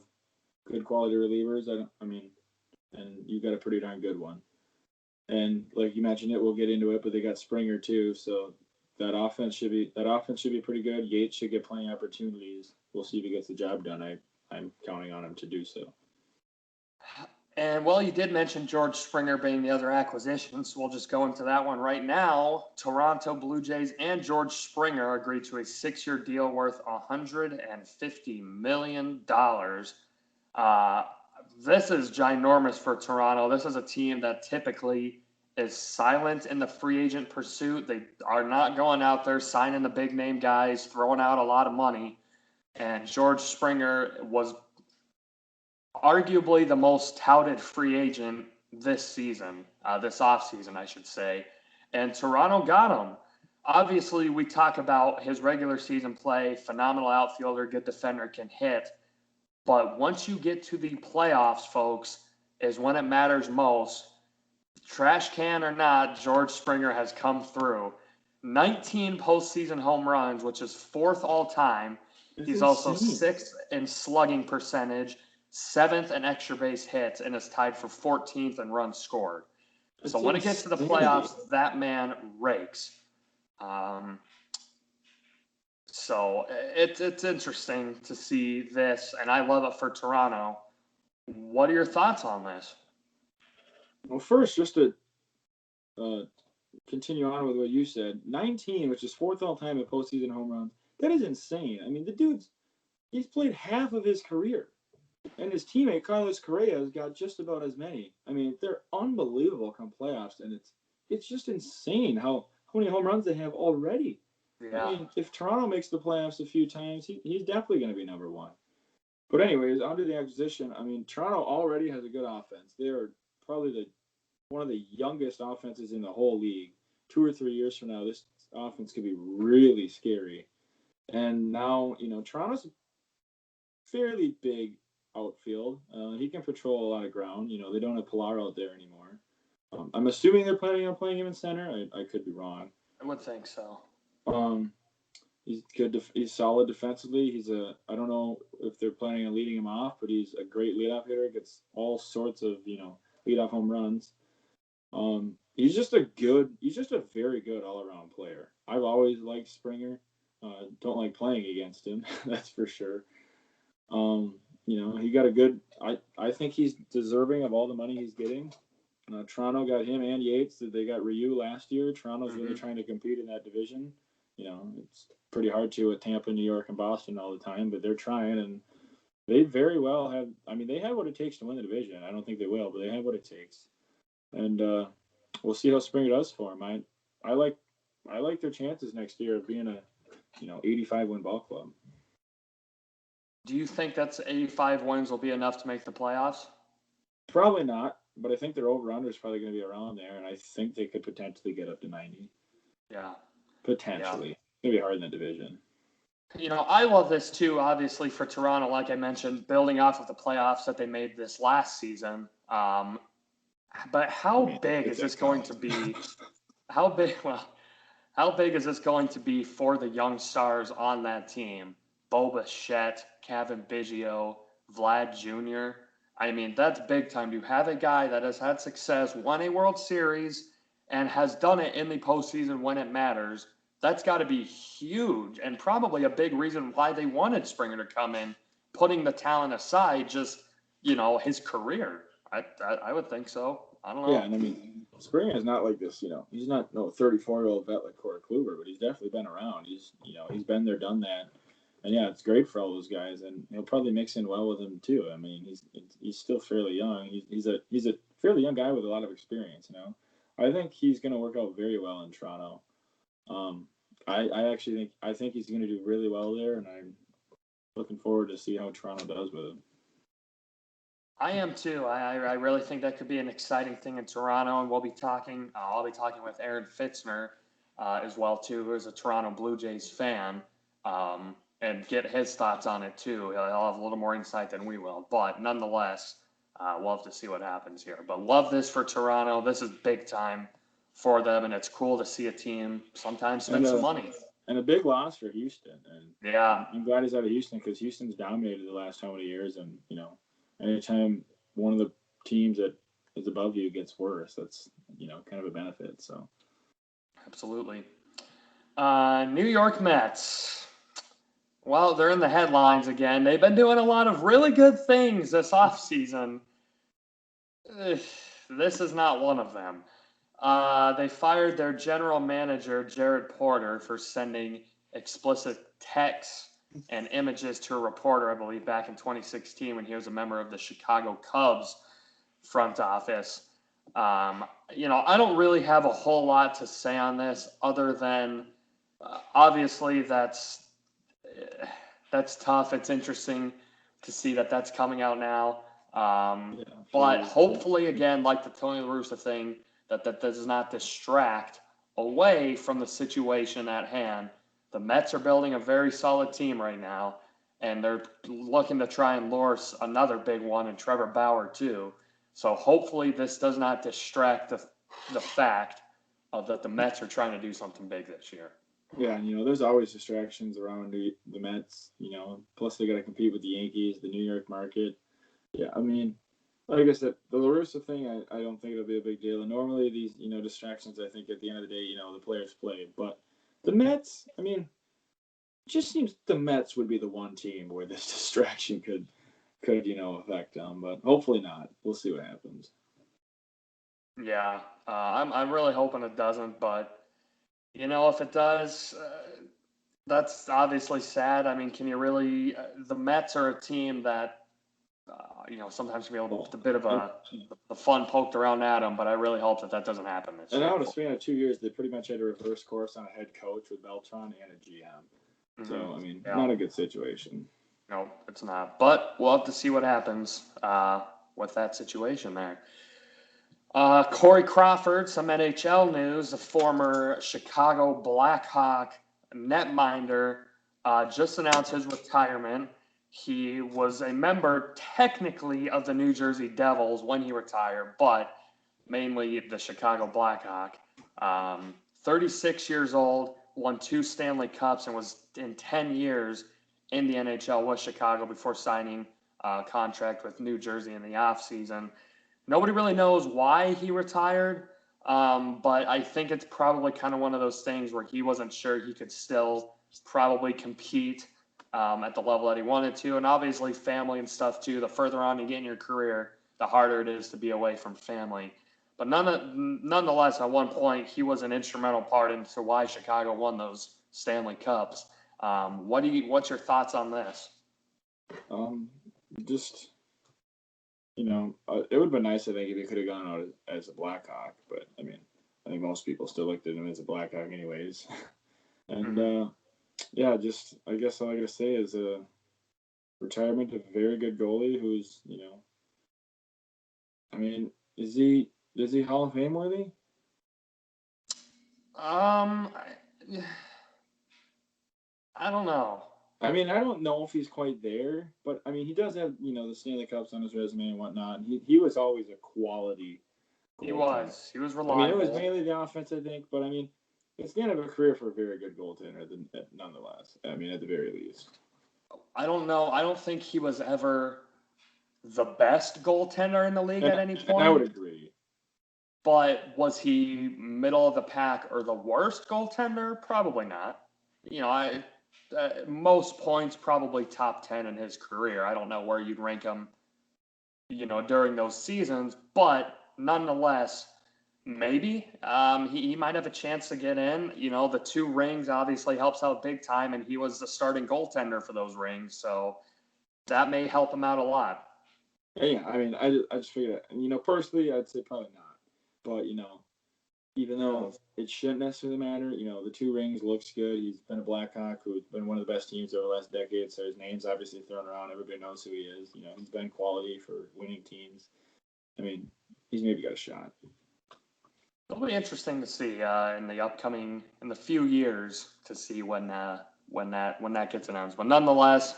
B: good quality relievers. And you got a pretty darn good one. And like you mentioned, we'll get into it, but they got Springer too, so that offense should be pretty good. Yates should get plenty of opportunities. We'll see if he gets the job done. I'm counting on him to do so.
A: And, well, you did mention George Springer being the other acquisition, so we'll just go into that one right now. Toronto Blue Jays and George Springer agreed to a 6-year deal worth $150 million. This is ginormous for Toronto. This is a team that typically is silent in the free agent pursuit. They are not going out there signing the big-name guys, throwing out a lot of money. And George Springer was arguably the most touted free agent this season, this offseason, I should say. And Toronto got him. Obviously, we talk about his regular season play, phenomenal outfielder, good defender, can hit. But once you get to the playoffs, folks, is when it matters most. Trash can or not, George Springer has come through. 19 postseason home runs, which is fourth all time.
B: It's
A: He's also
B: insane.
A: sixth in slugging percentage, seventh in extra base hits, and is tied for 14th in runs scored. So when it gets to the playoffs, that man rakes. So it's interesting to see this, and I love it for Toronto. What are your thoughts on this?
B: Well, first, just to continue on with what you said, 19, which is fourth all time in postseason home runs, that is insane. I mean, he's played half of his career, and his teammate Carlos Correa has got just about as many. I mean, they're unbelievable come playoffs, and it's just insane how many home runs they have already.
A: Yeah.
B: I mean, if Toronto makes the playoffs a few times, he's definitely going to be number one. But anyways, onto the acquisition. I mean, Toronto already has a good offense. They are probably one of the youngest offenses in the whole league. 2 or 3 years from now, this offense could be really scary. And now, Toronto's a fairly big outfield. He can patrol a lot of ground. They don't have Pilar out there anymore. I'm assuming they're planning on playing him in center. I could be wrong.
A: I would think so.
B: He's good. He's solid defensively. I don't know if they're planning on leading him off, but he's a great leadoff hitter. Gets all sorts of leadoff home runs. He's just a very good all around player. I've always liked Springer. Don't like playing against him, that's for sure. He got a good. I think he's deserving of all the money he's getting. Toronto got him and Yates. They got Ryu last year. Toronto's really trying to compete in that division. It's pretty hard to with Tampa, New York, and Boston all the time, but they're trying, and they very well have. I mean, they have what it takes to win the division. I don't think they will, but they have what it takes, and we'll see how Springer does for them. I like their chances next year of being a 85 win ball club.
A: Do you think that's 85 wins will be enough to make the playoffs?
B: Probably not, but I think their over-under is probably going to be around there, and I think they could potentially get up to 90.
A: Yeah.
B: Potentially. It's going to be hard in the division.
A: I love this too, obviously, for Toronto, like I mentioned, building off of the playoffs that they made this last season. But how big is this going to be? How big is this going to be for the young stars on that team? Bo Bichette, Kevin Biggio, Vlad Jr. I mean, that's big time. You have a guy that has had success, won a World Series, and has done it in the postseason when it matters. That's got to be huge, and probably a big reason why they wanted Springer to come in, putting the talent aside, just, his career. I would think so. I don't know.
B: Yeah, and I mean, Springer is not like this, he's not no 34-year-old vet like Corey Kluber, but he's definitely been around. He's been there, done that. And yeah, it's great for all those guys, and he'll probably mix in well with them too. I mean, he's still fairly young. He's a fairly young guy with a lot of experience. I think he's going to work out very well in Toronto. I actually think he's going to do really well there, and I'm looking forward to see how Toronto does with him.
A: I am too. I really think that could be an exciting thing in Toronto, and I'll be talking with Aaron Fitzner as well too, who is a Toronto Blue Jays fan. And get his thoughts on it too. He'll have a little more insight than we will. But nonetheless, we'll have to see what happens here. But love this for Toronto. This is big time for them, and it's cool to see a team sometimes spend some money.
B: And a big loss for Houston. And
A: yeah,
B: I'm glad he's out of Houston because Houston's dominated the last how many years. And, anytime one of the teams that is above you gets worse, that's, kind of a benefit. So,
A: absolutely. New York Mets. Well, they're in the headlines again. They've been doing a lot of really good things this offseason. This is not one of them. They fired their general manager, Jared Porter, for sending explicit texts and images to a reporter, I believe, back in 2016 when he was a member of the Chicago Cubs front office. I don't really have a whole lot to say on this other than obviously that's tough. It's interesting to see that that's coming out now. But hopefully, again, like the Tony La Russa thing, that does not distract away from the situation at hand. The Mets are building a very solid team right now, and they're looking to try and lure another big one in Trevor Bauer too. So hopefully this does not distract the fact of that the Mets are trying to do something big this year.
B: Yeah, and there's always distractions around the Mets. Plus they got to compete with the Yankees, the New York market. Yeah, I mean, like I said, the La Russa thing, I don't think it'll be a big deal. And normally these, distractions, I think at the end of the day, the players play. But the Mets, I mean, it just seems the Mets would be the one team where this distraction could affect them. But hopefully not. We'll see what happens.
A: Yeah, I'm really hoping it doesn't. But if it does, that's obviously sad. I mean, can you really? The Mets are a team that sometimes can be a bit of the fun poked around at them, but I really hope that doesn't happen this year.
B: And out of a span of 2 years, they pretty much had a reverse course on a head coach with Beltran and a GM. Mm-hmm. So, I mean, not a good situation.
A: No, it's not. But we'll have to see what happens with that situation there. Corey Crawford, some NHL news, the former Chicago Blackhawk netminder, just announced his retirement. He was a member, technically, of the New Jersey Devils when he retired, but mainly the Chicago Blackhawk. 36 years old, won 2 Stanley Cups, and was in 10 years in the NHL with Chicago before signing a contract with New Jersey in the offseason. Nobody really knows why he retired, but I think it's probably kind of one of those things where he wasn't sure he could still probably compete at the level that he wanted to. And obviously family and stuff too. The further on you get in your career, the harder it is to be away from family. But nonetheless, at one point, he was an instrumental part into why Chicago won those Stanley Cups. What's your thoughts on this?
B: It would have been nice, I think, if he could have gone out as a Blackhawk. But, I mean, I think most people still looked at him as a Blackhawk anyways. And, I guess all I got to say is retirement of a very good goalie who's, I mean, is he Hall of Fame worthy?
A: I don't know.
B: I mean, I don't know if he's quite there, but I mean, he does have the Stanley Cups on his resume and whatnot. And he was always a quality.
A: He was reliable.
B: I mean, it was mainly the offense, I think, but I mean, it's the end of a career for a very good goaltender, nonetheless. I mean, at the very least.
A: I don't know. I don't think he was ever the best goaltender in the league at any point.
B: I would agree.
A: But was he middle of the pack or the worst goaltender? Probably not. Most points, probably top 10 in his career. I don't know where you'd rank him, during those seasons, but nonetheless, maybe he might have a chance to get in. The 2 rings obviously helps out big time, and he was the starting goaltender for those rings, so that may help him out a lot.
B: Yeah, I mean, I just figured, personally, I'd say probably not. But, even though it shouldn't necessarily matter, the 2 rings looks good. He's been a Blackhawk who's been one of the best teams over the last decade, so his name's obviously thrown around. Everybody knows who he is. He's been quality for winning teams. I mean, he's maybe got a shot.
A: It'll be interesting to see in the few years to see when that gets announced. But nonetheless,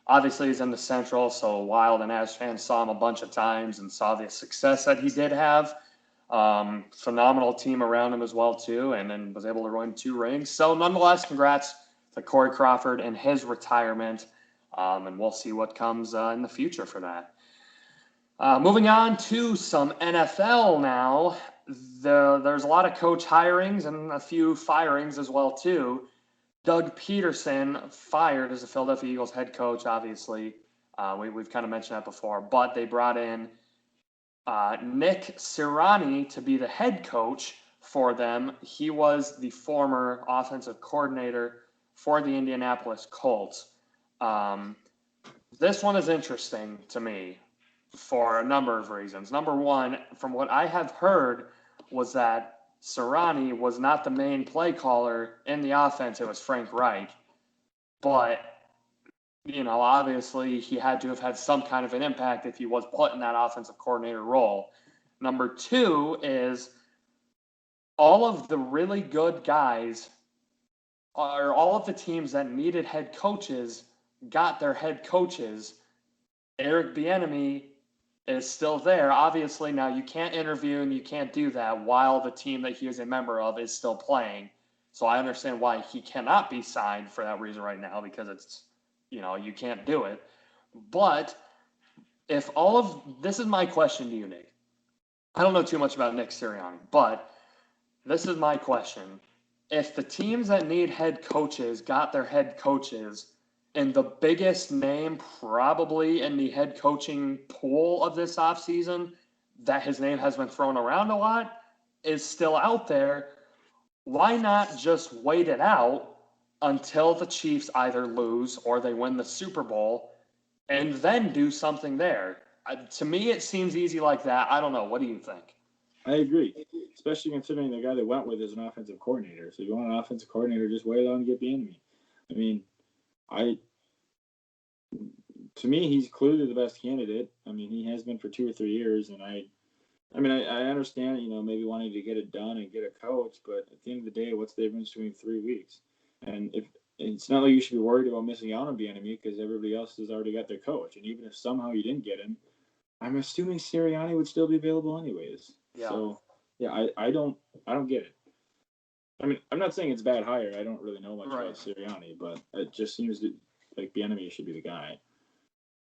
A: obviously he's in the Central, so Wild and Avs fans saw him a bunch of times and saw the success that he did have. Phenomenal team around him as well too, and then was able to win 2 rings. So nonetheless, congrats to Corey Crawford and his retirement, and we'll see what comes in the future for that. Moving on to some NFL now. There's a lot of coach hirings and a few firings as well too. Doug Peterson fired as the Philadelphia Eagles head coach. Obviously, we've kind of mentioned that before, but they brought in Nick Sirianni to be the head coach for them. He was the former offensive coordinator for the Indianapolis Colts. This one is interesting to me for a number of reasons. Number one, from what I have heard, was that Sirianni was not the main play caller in the offense. It was Frank Reich. But obviously he had to have had some kind of an impact if he was put in that offensive coordinator role. Number two is all of the really good guys, or all of the teams that needed head coaches got their head coaches. Eric Bieniemy is still there. Obviously, now you can't interview and you can't do that while the team that he is a member of is still playing. So I understand why he cannot be signed for that reason right now, because it's, you can't do it. But if all of this is my question to you, Nick. I don't know too much about Nick Sirianni, but this is my question. If the teams that need head coaches got their head coaches, and the biggest name probably in the head coaching pool of this offseason, that his name has been thrown around a lot, is still out there, why not just wait it out until the Chiefs either lose or they win the Super Bowl and then do something there? To me, it seems easy like that. I don't know. What do you think?
B: I agree, especially considering the guy they went with is an offensive coordinator. So you want an offensive coordinator, just wait on and get Bieniemy. I mean, to me, he's clearly the best candidate. I mean, he has been for 2 or 3 years, and I understand, maybe wanting to get it done and get a coach, but at the end of the day, what's the difference between 3 weeks? And if it's not like you should be worried about missing out on Bieniemy because everybody else has already got their coach, and even if somehow you didn't get him, I'm assuming Sirianni would still be available anyways.
A: Yeah.
B: So yeah, I don't get it. I mean, I'm not saying it's bad hire. I don't really know much about Sirianni, but it just seems like Bieniemy should be the guy.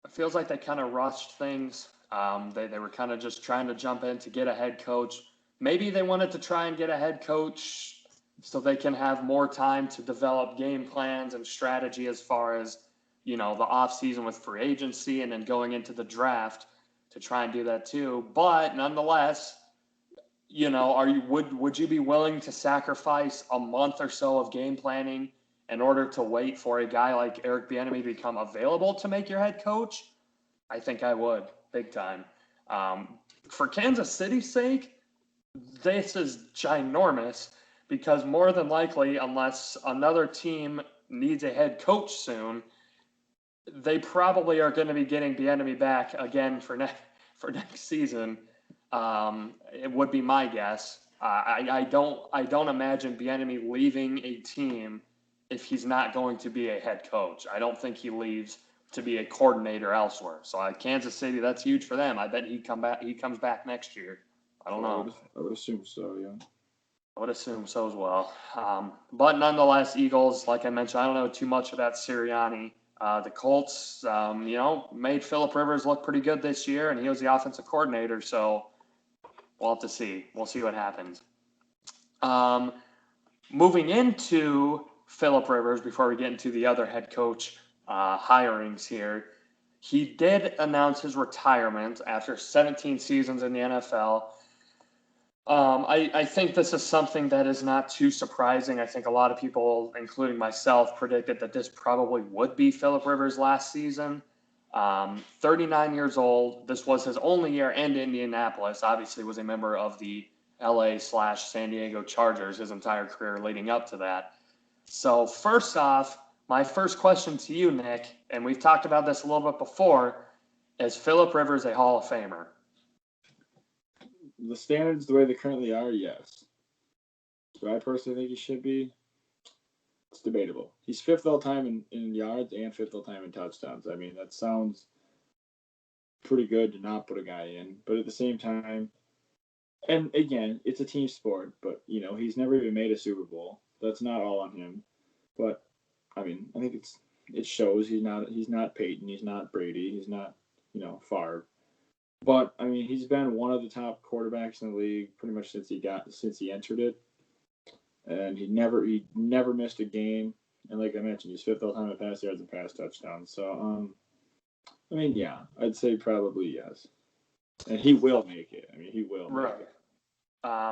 A: It feels like they kind of rushed things. They were kind of just trying to jump in to get a head coach. Maybe they wanted to try and get a head coach so they can have more time to develop game plans and strategy as far as, the offseason with free agency and then going into the draft to try and do that too. But nonetheless, would you be willing to sacrifice a month or so of game planning in order to wait for a guy like Eric Bieniemy to become available to make your head coach? I think I would, big time. For Kansas City's sake, this is ginormous because more than likely, unless another team needs a head coach soon, they probably are going to be getting Bieniemy back again for next season. It would be my guess. I don't imagine Bieniemy leaving a team if he's not going to be a head coach. I don't think he leaves to be a coordinator elsewhere. So Kansas City, that's huge for them. I bet he comes back next year. I don't know.
B: I would assume so, yeah.
A: I would assume so as well. But nonetheless, Eagles, like I mentioned, I don't know too much about Sirianni. The Colts, made Phillip Rivers look pretty good this year, and he was the offensive coordinator. So we'll have to see. We'll see what happens. Moving into Phillip Rivers, before we get into the other head coach hirings here, he did announce his retirement after 17 seasons in the NFL. I think this is something that is not too surprising. I think a lot of people, including myself, predicted that this probably would be Phillip Rivers' last season. 39 years old. This was his only year in Indianapolis. Obviously was a member of the LA/San Diego Chargers his entire career leading up to that. So first off, my first question to you, Nick, and we've talked about this a little bit before, is Phillip Rivers a Hall of Famer?
B: The standards, the way they currently are, yes. Do I personally think he should be? It's debatable. He's 5th all-time in yards and 5th all-time in touchdowns. I mean, that sounds pretty good to not put a guy in. But at the same time, and again, it's a team sport, but, he's never even made a Super Bowl. That's not all on him. But, I mean, I think it shows he's not Peyton, he's not Brady, he's not, Favre. But, I mean, he's been one of the top quarterbacks in the league pretty much since he entered it. And he never missed a game. And like I mentioned, he's 5th all-time in pass yards and pass touchdowns. So, I mean, yeah, I'd say probably yes. And he will make it. I mean, he will make it.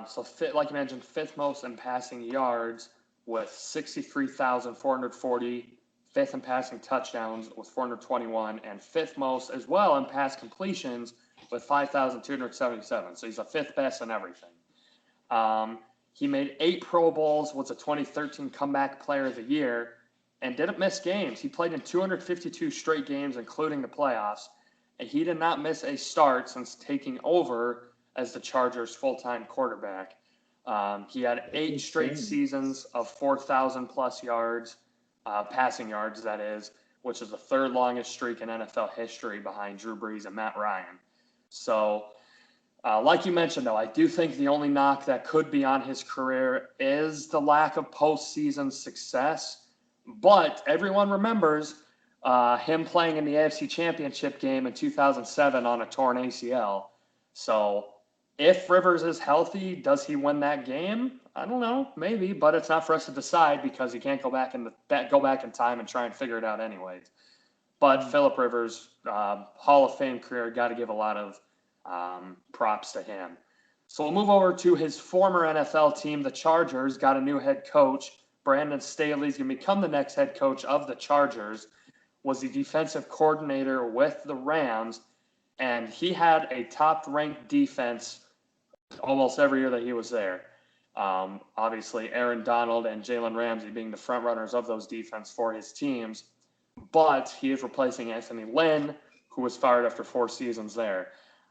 A: So, like you mentioned, 5th most in passing yards with 63,440, 5th in passing touchdowns with 421, and 5th most as well in pass completions with 5,277. So he's the 5th best in everything. He made 8 Pro Bowls, was a 2013 Comeback Player of the Year, and didn't miss games. He played in 252 straight games, including the playoffs, and he did not miss a start since taking over as the Chargers' full-time quarterback. He had
B: That's
A: 8 straight
B: insane.
A: seasons of 4,000 plus yards, passing yards, that is, which is the third longest streak in NFL history behind Drew Brees and Matt Ryan. So, like you mentioned, though, I do think the only knock that could be on his career is the lack of postseason success. But everyone remembers him playing in the AFC Championship game in 2007 on a torn ACL. So if Rivers is healthy, does he win that game? I don't know, maybe, but it's not for us to decide because he can't go back in time and try and figure it out anyways. But Phillip Rivers, Hall of Fame career, got to give a lot of props to him. So we'll move over to his former NFL team, the Chargers. Got a new head coach. Brandon Staley's going to become the next head coach of the Chargers. Was the defensive coordinator with the Rams, and he had a top-ranked defense almost every year that he was there. Obviously, Aaron Donald and Jalen Ramsey being the front runners of those defense for his teams. But he is replacing Anthony Lynn, who was fired after 4 seasons there.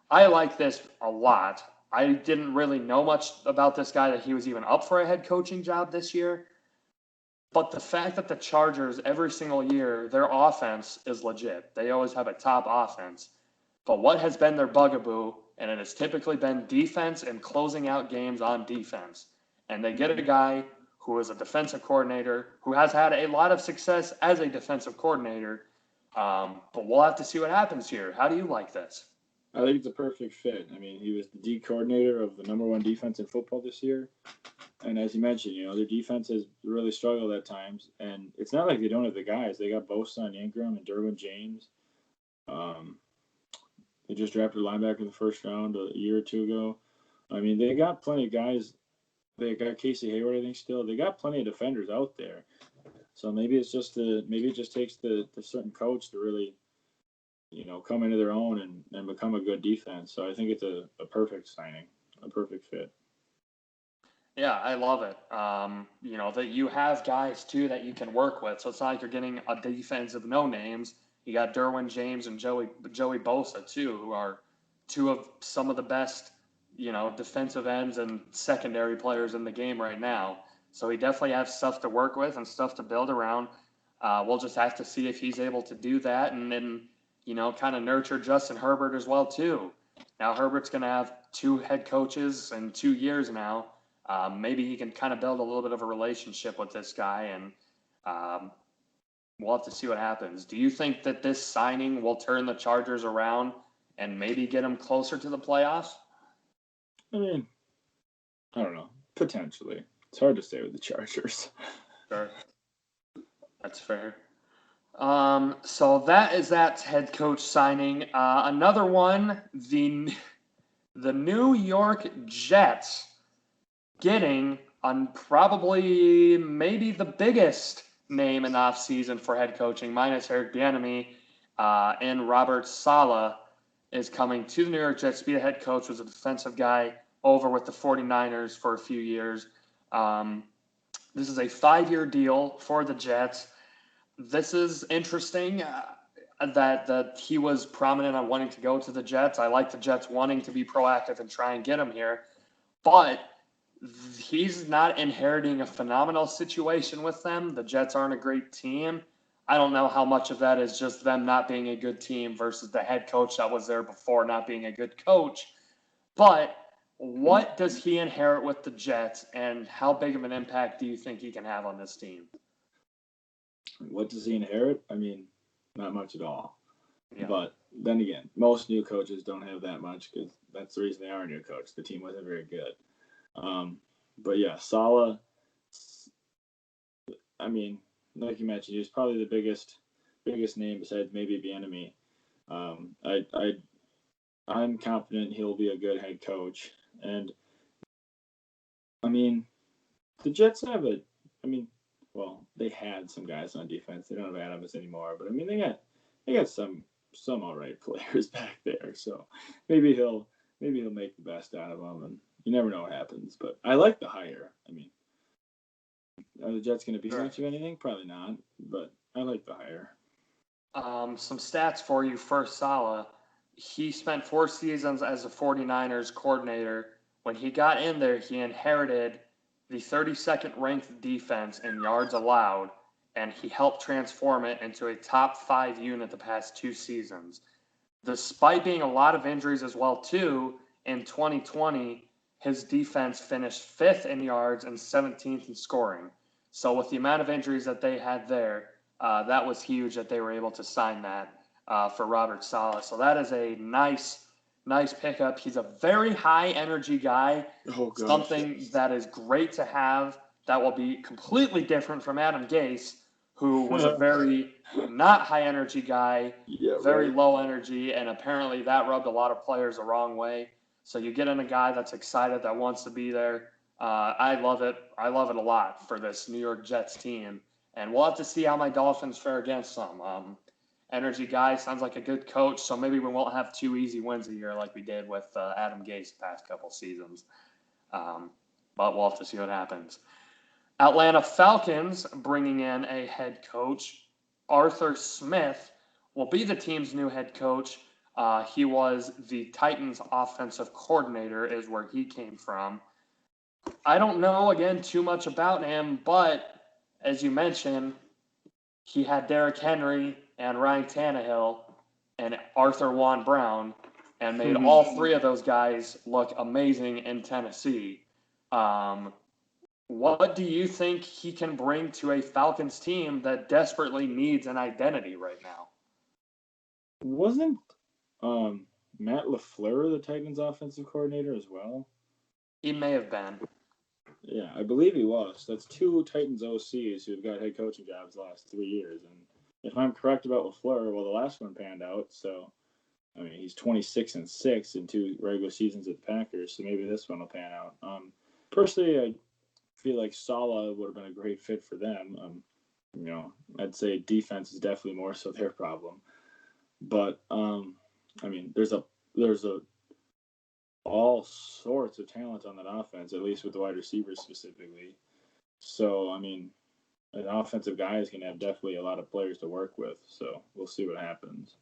A: I like this a lot. I didn't really know much about this guy, that he was even up for a head coaching job this year. But the fact that the Chargers, every single year, their offense is legit. They always have a top offense. But what has been their bugaboo, and it has typically been defense and closing out games on defense. And they get a guy who is a defensive coordinator, who has had a lot of success as a defensive coordinator. But we'll have to see what happens here. How do you like this?
B: I think it's a perfect fit. I mean, he was the D coordinator of the number 1 defense in football this year. And as you mentioned, their defense has really struggled at times. And it's not like they don't have the guys. They got Bosa and Ingram and Derwin James. They just drafted a linebacker in the first round a year or two ago. I mean, they got plenty of guys. They got Casey Hayward, I think, still. They got plenty of defenders out there. So maybe it just takes the certain coach to really, come into their own and become a good defense. So I think it's a perfect signing, a perfect fit.
A: Yeah, I love it. That you have guys too that you can work with. So it's not like you're getting a defense of no names. You got Derwin James and Joey Bosa too, who are 2 of some of the best, defensive ends and secondary players in the game right now. So he definitely has stuff to work with and stuff to build around. We'll just have to see if he's able to do that, and then kind of nurture Justin Herbert as well too. Now Herbert's going to have 2 head coaches in 2 years now. Maybe he can kind of build a little bit of a relationship with this guy, and we'll have to see what happens. Do you think that this signing will turn the Chargers around and maybe get them closer to the playoffs?
B: I mean, I don't know. Potentially. It's hard to say with the Chargers.
A: Sure. That's fair. So that is that head coach signing. Another one, the New York Jets getting on probably maybe the biggest name in the offseason for head coaching, minus Eric Bieniemy, and Robert Saleh is coming to the New York Jets to be the head coach. Was a defensive guy over with the 49ers for a few years. This is a 5-year deal for the Jets. This is interesting that he was prominent on wanting to go to the Jets. I like the Jets wanting to be proactive and try and get him here. But he's not inheriting a phenomenal situation with them. The Jets aren't a great team. I don't know how much of that is just them not being a good team versus the head coach that was there before not being a good coach. But what does he inherit with the Jets, and how big of an impact do you think he can have on this team?
B: What does he inherit? I mean, not much at all.
A: Yeah.
B: But then again, most new coaches don't have that much because that's the reason they are a new coach. The team wasn't very good. But yeah, Saleh, I mean, like you mentioned, he's probably the biggest name besides maybe Bieniemy. I'm confident he'll be a good head coach. And I mean, the Jets have they had some guys on defense. They don't have Adams anymore, but I mean, they got some all right players back there. So maybe he'll make the best out of them, and you never know what happens. But I like the hire. I mean, Are the Jets going to be
A: Sure.
B: much of anything? Probably not, but I like the hire.
A: Some stats for you first, Saleh. He spent 4 seasons as a 49ers coordinator. When he got in there, he inherited the 32nd ranked defense in yards allowed, and he helped transform it into a top 5 unit the past 2 seasons. Despite being a lot of injuries as well, too, in 2020, his defense finished 5th in yards and 17th in scoring. So with the amount of injuries that they had there, that was huge that they were able to sign that for Robert Saleh. So that is a nice pickup. He's a very high energy guy,
B: Oh, gosh.
A: something that is great to have that will be completely different from Adam Gase, who was a very not high energy guy,
B: Yeah,
A: very
B: right.
A: low energy, and apparently that rubbed a lot of players the wrong way. So you get in a guy that's excited, that wants to be there. I love it. I love it a lot for this New York Jets team, and we'll have to see how my Dolphins fare against them. Energy guy sounds like a good coach, so maybe we won't have 2 easy wins a year like we did with Adam Gase the past couple seasons. But we'll have to see what happens. Atlanta Falcons bringing in a head coach. Arthur Smith will be the team's new head coach. He was the Titans offensive coordinator, is where he came from. I don't know, again, too much about him, but as you mentioned, he had Derrick Henry and Ryan Tannehill and Arthur Juan Brown and made all three of those guys look amazing in Tennessee. What do you think he can bring to a Falcons team that desperately needs an identity right now?
B: Wasn't Matt LaFleur the Titans offensive coordinator as well?
A: He may have been.
B: Yeah, I believe he was. That's 2 Titans OCs who've got head coaching jobs the last 3 years. And if I'm correct about LaFleur, well, the last one panned out. So, I mean, he's 26-6 in 2 regular seasons at the Packers. So maybe this one will pan out. Personally, I feel like Saleh would have been a great fit for them. I'd say defense is definitely more so their problem. But I mean, there's a all sorts of talent on that offense, at least with the wide receivers specifically. So, I mean, an offensive guy is going to have definitely a lot of players to work with. So we'll see what happens.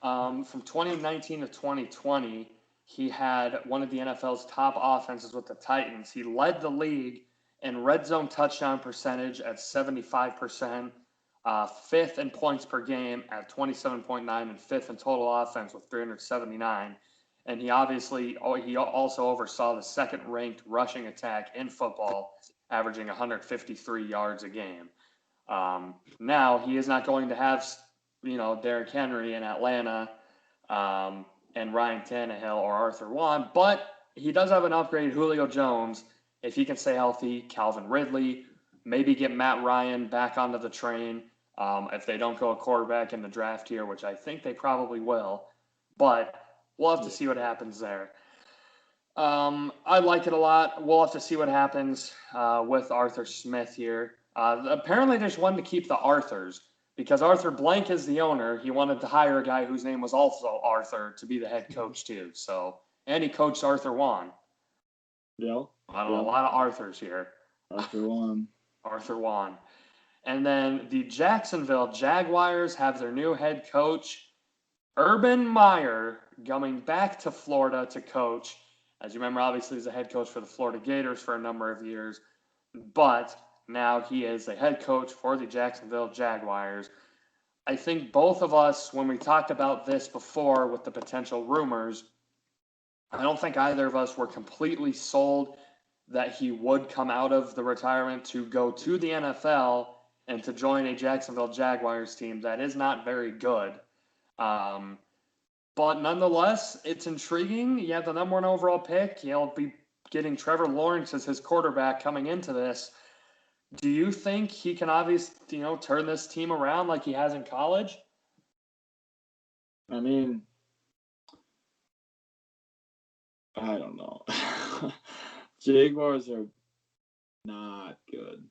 A: From 2019 to 2020, he had one of the NFL's top offenses with the Titans. He led the league in red zone touchdown percentage at 75%, 5th in points per game at 27.9, and 5th in total offense with 379. And he also oversaw the 2nd-ranked rushing attack in football, averaging 153 yards a game. Now he is not going to have, Derrick Henry in Atlanta, and Ryan Tannehill or Arthur Juan, but he does have an upgrade, Julio Jones, if he can stay healthy, Calvin Ridley, maybe get Matt Ryan back onto the train if they don't go a quarterback in the draft here, which I think they probably will, but we'll have to see what happens there. I like it a lot. We'll have to see what happens with Arthur Smith here. Apparently, they just wanted to keep the Arthurs because Arthur Blank is the owner. He wanted to hire a guy whose name was also Arthur to be the head coach too. So, and he coached Arthur Juan.
B: Yeah.
A: I don't know, a lot of Arthurs here.
B: Arthur Juan.
A: Arthur Juan. And then the Jacksonville Jaguars have their new head coach, Urban Meyer, coming back to Florida to coach. As you remember, obviously, he's a head coach for the Florida Gators for a number of years. But now he is the head coach for the Jacksonville Jaguars. I think both of us, when we talked about this before with the potential rumors, I don't think either of us were completely sold that he would come out of the retirement to go to the NFL and to join a Jacksonville Jaguars team that is not very good. But nonetheless, it's intriguing. You have the number 1 overall pick. He'll be getting Trevor Lawrence as his quarterback coming into this. Do you think he can obviously, turn this team around like he has in college?
B: I mean, I don't know. Jaguars are not good.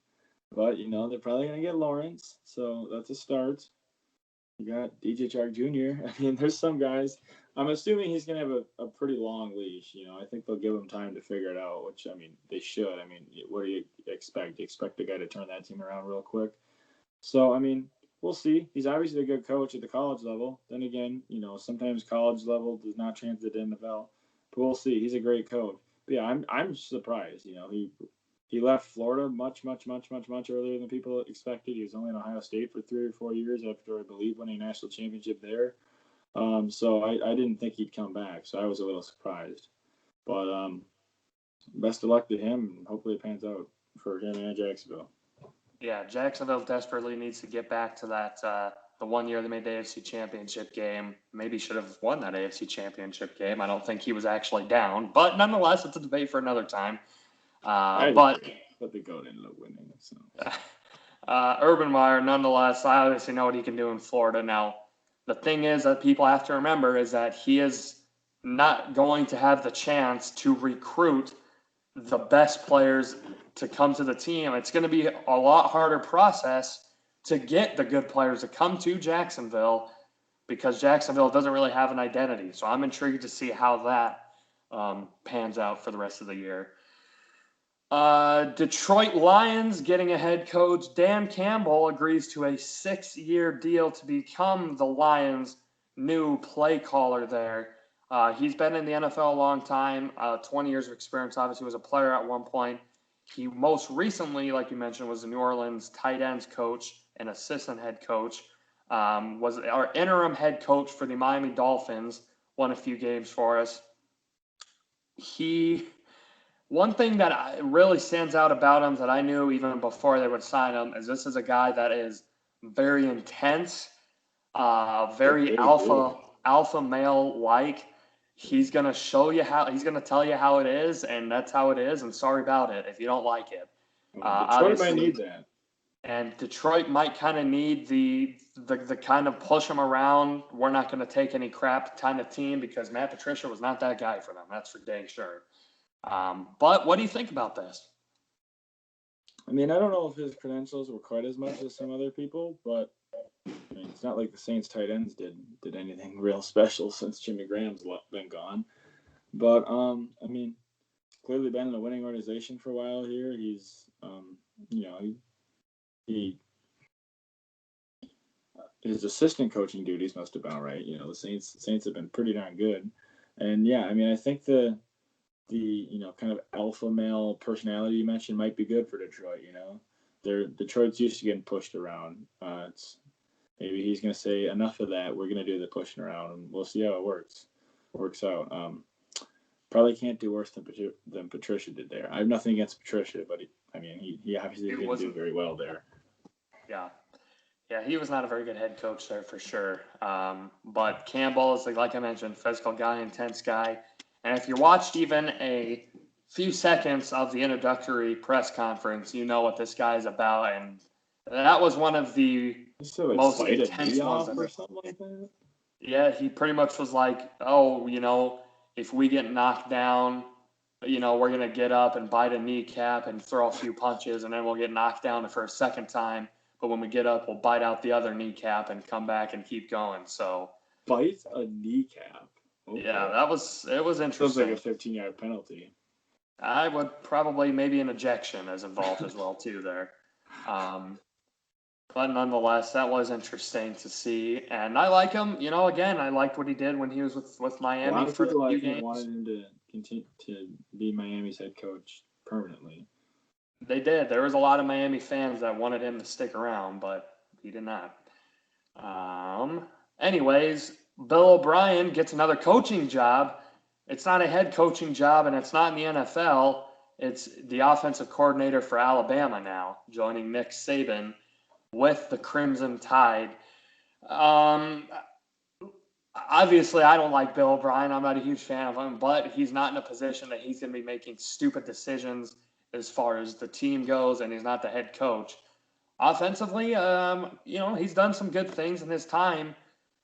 B: But, they're probably going to get Lawrence. So that's a start. You got DJ Chark Jr. I mean, there's some guys. I'm assuming he's going to have a pretty long leash. I think they'll give him time to figure it out, which, I mean, they should. I mean, what do you expect? You expect the guy to turn that team around real quick. So, I mean, we'll see. He's obviously a good coach at the college level. Then again, sometimes college level does not translate to NFL. But we'll see. He's a great coach. But yeah, I'm surprised. He left Florida much, much, much, much, much earlier than people expected. He was only in Ohio State for 3 or 4 years after, I believe, winning a national championship there. So I didn't think he'd come back. So I was a little surprised. But best of luck to him. And hopefully it pans out for him and Jacksonville.
A: Yeah, Jacksonville desperately needs to get back to that. The 1 year they made the AFC Championship game, maybe should have won that AFC Championship game. I don't think he was actually down, but nonetheless, it's a debate for another time. But
B: the GOAT ended up winning. So.
A: Urban Meyer, nonetheless, I obviously know what he can do in Florida. Now, the thing is that people have to remember is that he is not going to have the chance to recruit the best players to come to the team. It's going to be a lot harder process to get the good players to come to Jacksonville because Jacksonville doesn't really have an identity. So I'm intrigued to see how that pans out for the rest of the year. Detroit Lions getting a head coach. Dan Campbell agrees to a 6-year deal to become the Lions' new play caller there. He's been in the NFL a long time, 20 years of experience. Obviously, was a player at one point. He most recently, like you mentioned, was the New Orleans tight ends coach and assistant head coach. Was our interim head coach for the Miami Dolphins. Won a few games for us. One thing that really stands out about him that I knew even before they would sign him is this is a guy that is very intense, very alpha male like. He's gonna tell you how it is, and that's how it is. And sorry about it if you don't like it.
B: Detroit might need that.
A: And Detroit might kind of need the kind of push him around. We're not going to take any crap kind of team because Matt Patricia was not that guy for them. That's for dang sure. But what do you think about this?
B: I mean, I don't know if his credentials were quite as much as some other people, but I mean, it's not like the Saints tight ends did anything real special since Jimmy Graham's been gone. But I mean, clearly been in a winning organization for a while here. He's his assistant coaching duties must have been all right. The Saints have been pretty darn good, and yeah, I mean, I think the kind of alpha male personality you mentioned might be good for Detroit. Detroit's used to getting pushed around. Maybe he's going to say enough of that. We're going to do the pushing around, and we'll see how it works out. Probably can't do worse than Patricia did there. I have nothing against Patricia, but he obviously didn't do very well there.
A: Yeah, he was not a very good head coach there for sure. But Campbell is, like I mentioned, physical guy, intense guy. And if you watched even a few seconds of the introductory press conference, you know what this guy is about. And that was one of the most intense ones
B: or something like that.
A: Yeah, he pretty much was like, if we get knocked down, we're going to get up and bite a kneecap and throw a few punches, and then we'll get knocked down for a second time. But when we get up, we'll bite out the other kneecap and come back and keep going. So
B: bite a kneecap.
A: Okay. Yeah, it was interesting.
B: Sounds like a 15-yard penalty.
A: I would probably maybe an ejection is involved as well too there. But nonetheless, that was interesting to see, and I like him. Again, I liked what he did when he was with Miami.
B: A lot of people I think wanted him to continue to be Miami's head coach permanently.
A: They did. There was a lot of Miami fans that wanted him to stick around, but he did not. Anyways, Bill O'Brien gets another coaching job. It's not a head coaching job, and it's not in the NFL. It's the offensive coordinator for Alabama now, joining Nick Saban with the Crimson Tide. Obviously, I don't like Bill O'Brien. I'm not a huge fan of him, but he's not in a position that he's going to be making stupid decisions as far as the team goes, and he's not the head coach. Offensively, he's done some good things in his time.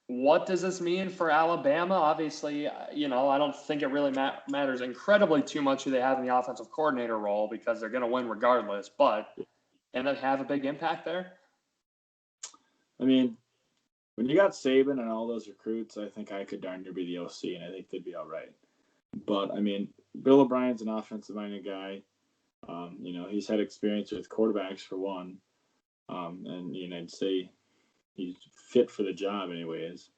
A: What does this mean for Alabama? Obviously, I don't think it really matters incredibly too much who they have in the offensive coordinator role because they're going to win regardless, but can it have a big impact there?
B: I mean, when you got Saban and all those recruits, I think I could darn near be the OC, and I think they'd be all right. But I mean, Bill O'Brien's an offensive-minded guy. He's had experience with quarterbacks for one, and I'd say he's fit for the job, anyways.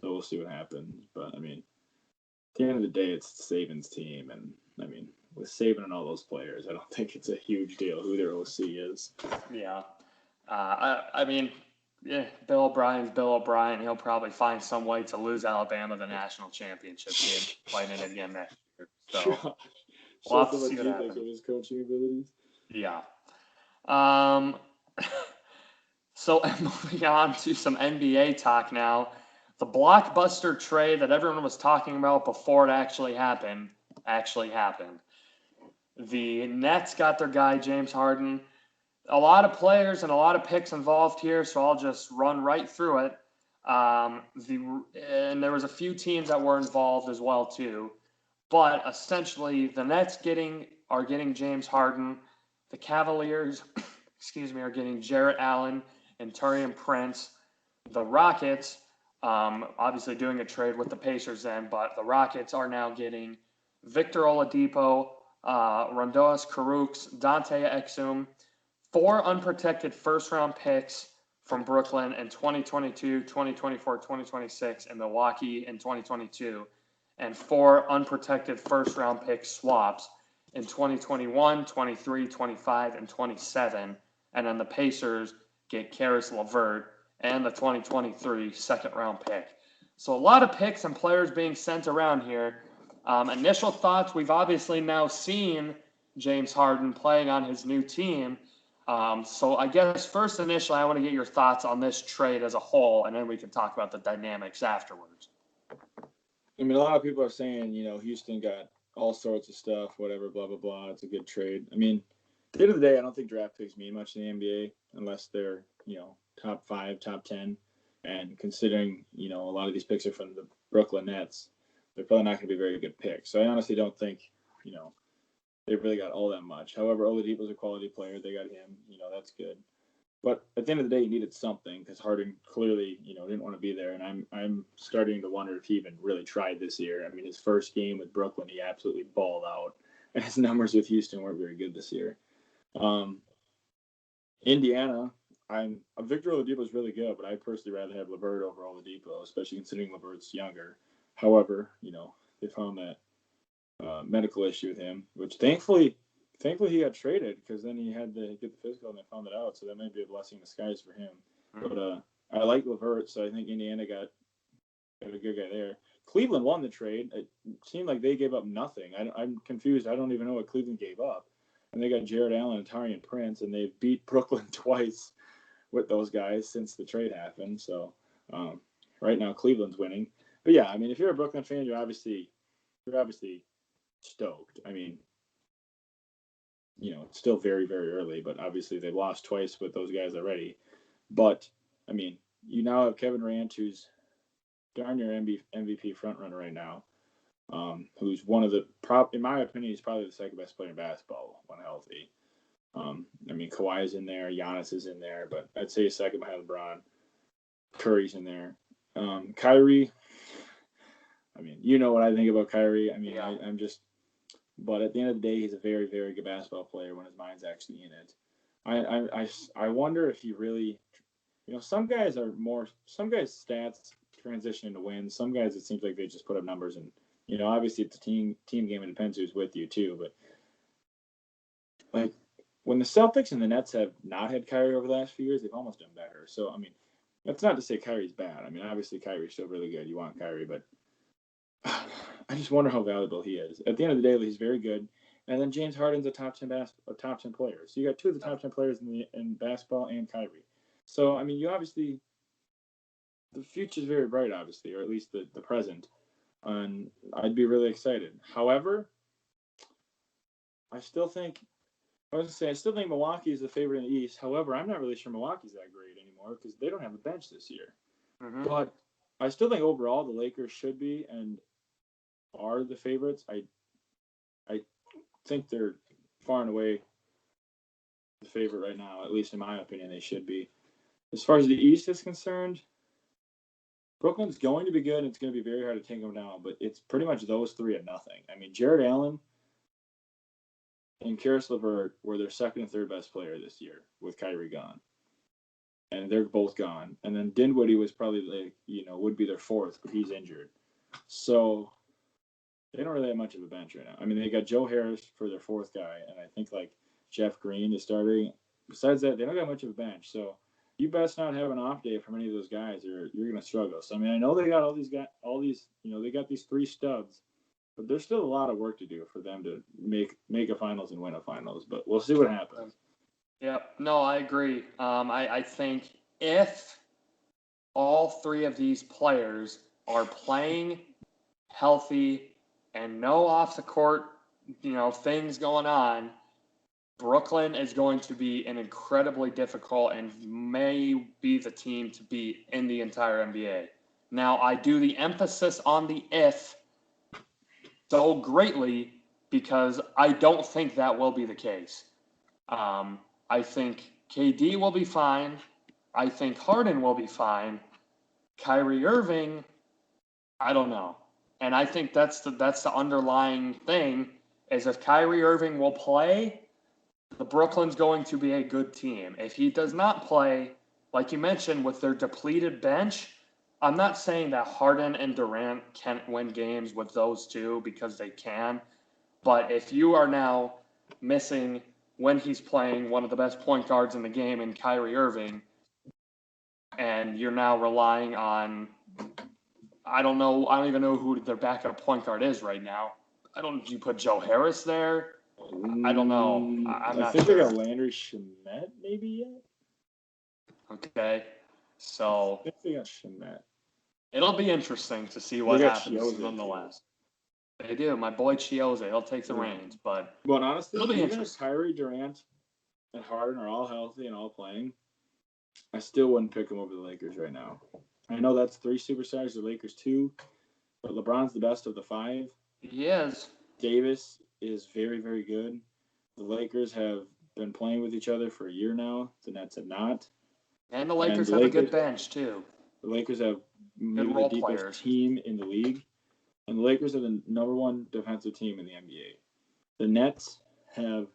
B: So we'll see what happens. But I mean, at the end of the day, it's Saban's team, and I mean, with Saban and all those players, I don't think it's a huge deal who their OC is.
A: Yeah. I mean, yeah, Bill O'Brien's Bill O'Brien. He'll probably find some way to lose Alabama the national championship game, playing it again next year. So we'll have to see what happens.
B: His coaching abilities.
A: Yeah. So moving on to some NBA talk now. The blockbuster trade that everyone was talking about before it actually happened. The Nets got their guy, James Harden. A lot of players and a lot of picks involved here, so I'll just run right through it. And there was a few teams that were involved as well too. But essentially, the Nets are getting James Harden. The Cavaliers, are getting Jarrett Allen and Taurean Prince. The Rockets, obviously doing a trade with the Pacers then, but the Rockets are now getting Victor Oladipo, Rondois Caruks, Dante Exum, 4 unprotected first-round picks from Brooklyn in 2022, 2024, 2026, and Milwaukee in 2022, and 4 unprotected first-round pick swaps in 2021, 23, 25, and 27. And then the Pacers get Karis LeVert and the 2023 second-round pick. So a lot of picks and players being sent around here. Initial thoughts, we've obviously now seen James Harden playing on his new team. So I guess first initially, I want to get your thoughts on this trade as a whole, and then we can talk about the dynamics afterwards.
B: I mean, a lot of people are saying, Houston got all sorts of stuff, whatever, blah, blah, blah. It's a good trade. I mean, at the end of the day, I don't think draft picks mean much in the NBA unless they're, top 5, top 10. And considering, a lot of these picks are from the Brooklyn Nets, they're probably not going to be very good picks. So I honestly don't think, they really got all that much. However, Oladipo's a quality player. They got him. That's good. But at the end of the day, he needed something because Harden clearly, didn't want to be there. And I'm starting to wonder if he even really tried this year. I mean, his first game with Brooklyn, he absolutely balled out. And his numbers with Houston weren't very good this year. Indiana, Victor Oladipo is really good, but I'd personally rather have LeVert over Oladipo, especially considering LeVert's younger. However, they found that medical issue with him, which thankfully he got traded because then he had to get the physical and they found it out. So that might be a blessing in disguise for him. Mm-hmm. But I like LeVert, so I think Indiana got a good guy there. Cleveland won the trade. It seemed like they gave up nothing. I'm confused. I don't even know what Cleveland gave up. And they got Jarrett Allen and Taurean Prince, and they've beat Brooklyn twice with those guys since the trade happened. So right now Cleveland's winning. But yeah, I mean, if you're a Brooklyn fan, you're obviously stoked. I mean, it's still very, very early, but obviously they've lost twice with those guys already. But, I mean, you now have Kevin Durant, who's darn near MVP frontrunner right now, who's one of the, in my opinion, he's probably the second best player in basketball when healthy. I mean, Kawhi's in there, Giannis is in there, but I'd say second behind LeBron. Curry's in there. Kyrie, I mean, you know what I think about Kyrie. I mean, yeah. I'm just, but at the end of the day, he's a very, very good basketball player when his mind's actually in it. I wonder if he really, some guys stats transition into wins. Some guys, it seems like they just put up numbers and, obviously it's a team game and it depends who's with you too. But like when the Celtics and the Nets have not had Kyrie over the last few years, they've almost done better. So, I mean, that's not to say Kyrie's bad. I mean, obviously Kyrie's still really good. You want Kyrie, but I just wonder how valuable he is. At the end of the day, he's very good. And then James Harden's a top 10 player. So you got 2 of the top 10 players in basketball and Kyrie. So, I mean, you obviously, the future's very bright, obviously, or at least the present. And I'd be really excited. However, I still think Milwaukee is the favorite in the East. However, I'm not really sure Milwaukee's that great anymore because they don't have a bench this year. Mm-hmm. But I still think overall the Lakers should be and are the favorites. I think they're far and away the favorite right now, at least in my opinion. They should be. As far as the East is concerned, Brooklyn's going to be good, and it's going to be very hard to take them down, but it's pretty much those three at nothing. I mean, Jared Allen and Karis LeVert were their second and third best player this year with Kyrie gone. And they're both gone. And then Dinwiddie was probably would be their fourth, but he's injured. So they don't really have much of a bench right now. I mean, they got Joe Harris for their fourth guy, and I think Jeff Green is starting. Besides that, they don't got much of a bench. So you best not have an off day from any of those guys, or you're going to struggle. So I mean, I know they got all these they got these three studs, but there's still a lot of work to do for them to make a finals and win a finals. But we'll see what happens.
A: Yeah, no, I agree. I think if all three of these players are playing healthy and no off the court, things going on, Brooklyn is going to be an incredibly difficult and may be the team to beat in the entire NBA. Now, I do the emphasis on the if so greatly because I don't think that will be the case. I think KD will be fine. I think Harden will be fine. Kyrie Irving, I don't know. And I think that's the underlying thing is if Kyrie Irving will play, the Brooklyn's going to be a good team. If he does not play, like you mentioned, with their depleted bench, I'm not saying that Harden and Durant can't win games with those two because they can. But if you are now missing when he's playing one of the best point guards in the game in Kyrie Irving, and you're now relying on, I don't even know who their backup point guard is right now. Do you put Joe Harris there? I don't know. I'm not sure.
B: I think they got Landry Shamet maybe yet.
A: Okay. So
B: I think they got Shamet.
A: It'll be interesting to see what happens nonetheless. They do. My boy Chiozza, he'll take the reins. But
B: honestly,
A: it'll be
B: even if Kyrie, Durant, and Harden are all healthy and all playing, I still wouldn't pick them over the Lakers right now. I know that's three superstars, the Lakers two, but LeBron's the best of the five.
A: He is.
B: Davis is very, very good. The Lakers have been playing with each other for a year now. The Nets have not.
A: And the Lakers have a good bench, too.
B: The Lakers have maybe the deepest team in the league. And the Lakers are the number one defensive team in the NBA. The Nets have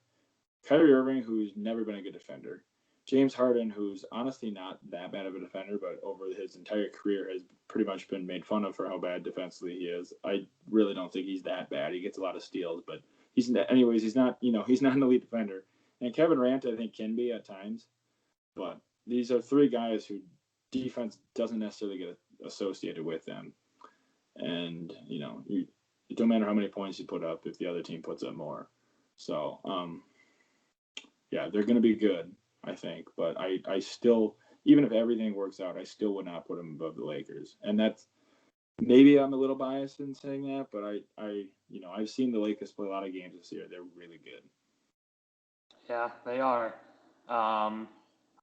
B: Kyrie Irving, who's never been a good defender. James Harden, who's honestly not that bad of a defender, but over his entire career has pretty much been made fun of for how bad defensively he is. I really don't think he's that bad. He gets a lot of steals, but he's not an elite defender. And Kevin Durant, I think, can be at times. But these are three guys who defense doesn't necessarily get associated with them. And, it don't matter how many points you put up if the other team puts up more. So, they're going to be good, I think. But I still, even if everything works out, I still would not put them above the Lakers. And that's, maybe I'm a little biased in saying that, but I've seen the Lakers play a lot of games this year. They're really good.
A: Yeah, they are.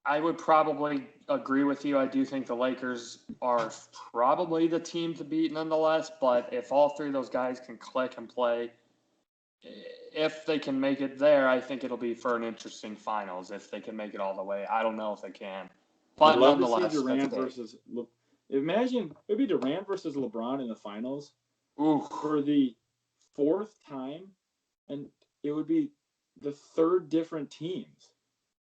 A: I would probably agree with you. I do think the Lakers are probably the team to beat nonetheless, but if all three of those guys can click and play, if they can make it there, I think it'll be for an interesting finals if they can make it all the way. I don't know if they can. But nonetheless,
B: imagine maybe Durant versus LeBron in the finals.
A: Ooh.
B: For the fourth time, and it would be the third different teams.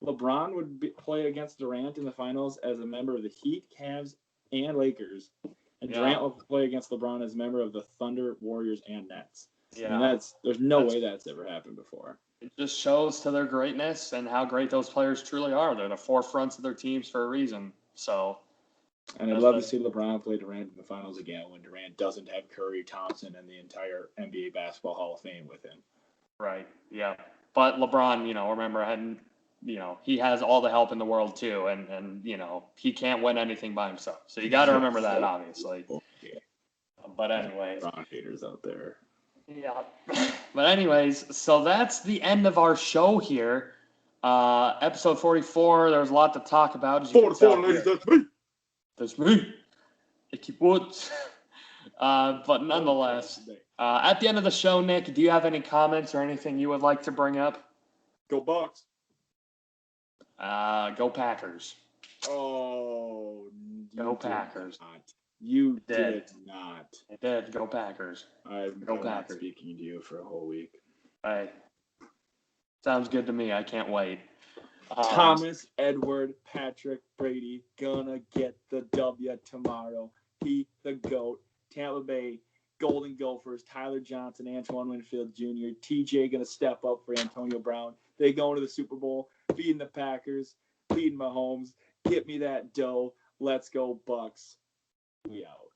B: LeBron would play against Durant in the finals as a member of the Heat, Cavs, and Lakers. And Durant will play against LeBron as a member of the Thunder, Warriors, and Nets. Yeah. And there's no way that's ever happened before.
A: It just shows to their greatness and how great those players truly are. They're the forefronts of their teams for a reason. So,
B: and I'd love to see LeBron play Durant in the finals again when Durant doesn't have Curry, Thompson, and the entire NBA Basketball Hall of Fame with him.
A: Right, yeah. But LeBron, remember, he has all the help in the world too, and he can't win anything by himself. So you got to remember that, obviously.
B: Yeah.
A: But anyways,
B: LeBron haters out there.
A: Yeah. But anyways, so that's the end of our show here. Episode 44. There's a lot to talk about.
B: 44, ladies, that's me.
A: That's me. Icky Woods. But nonetheless, at the end of the show, Nick, do you have any comments or anything you would like to bring up?
B: Go Bucks.
A: Go Packers.
B: Oh.
A: Go Packers.
B: You
A: Did.
B: did not.
A: It did. Go Packers.
B: I'm not speaking to you for a whole week.
A: Hey, sounds good to me. I can't wait.
B: Thomas, Edward, Patrick, Brady, gonna get the W tomorrow. He, the GOAT, Tampa Bay, Golden Gophers, Tyler Johnson, Antoine Winfield Jr., TJ gonna step up for Antonio Brown. They going to the Super Bowl, beating the Packers, beating Mahomes. Get me that dough. Let's go, Bucks. We out.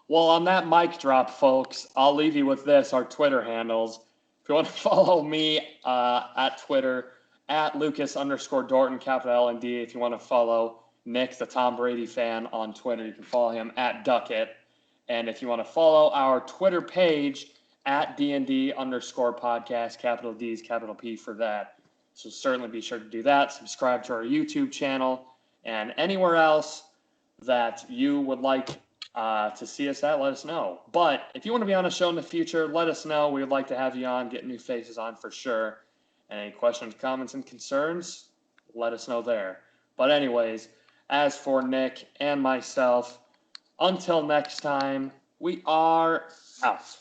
A: Well, on that mic drop, folks, I'll leave you with this, our Twitter handles. If you want to follow me at Twitter, at Lucas_Dorton, capital L and D. If you want to follow Nick, the Tom Brady fan, on Twitter, you can follow him at Doetkott. And if you want to follow our Twitter page, at DND_podcast, capital D's, capital P for that. So certainly be sure to do that. Subscribe to our YouTube channel and anywhere else that you would like to see us at, let us know. But if you want to be on a show in the future, let us know. We would like to have you on, get new faces on for sure. And any questions, comments, and concerns, let us know there. But anyways, as for Nick and myself, until next time, we are out.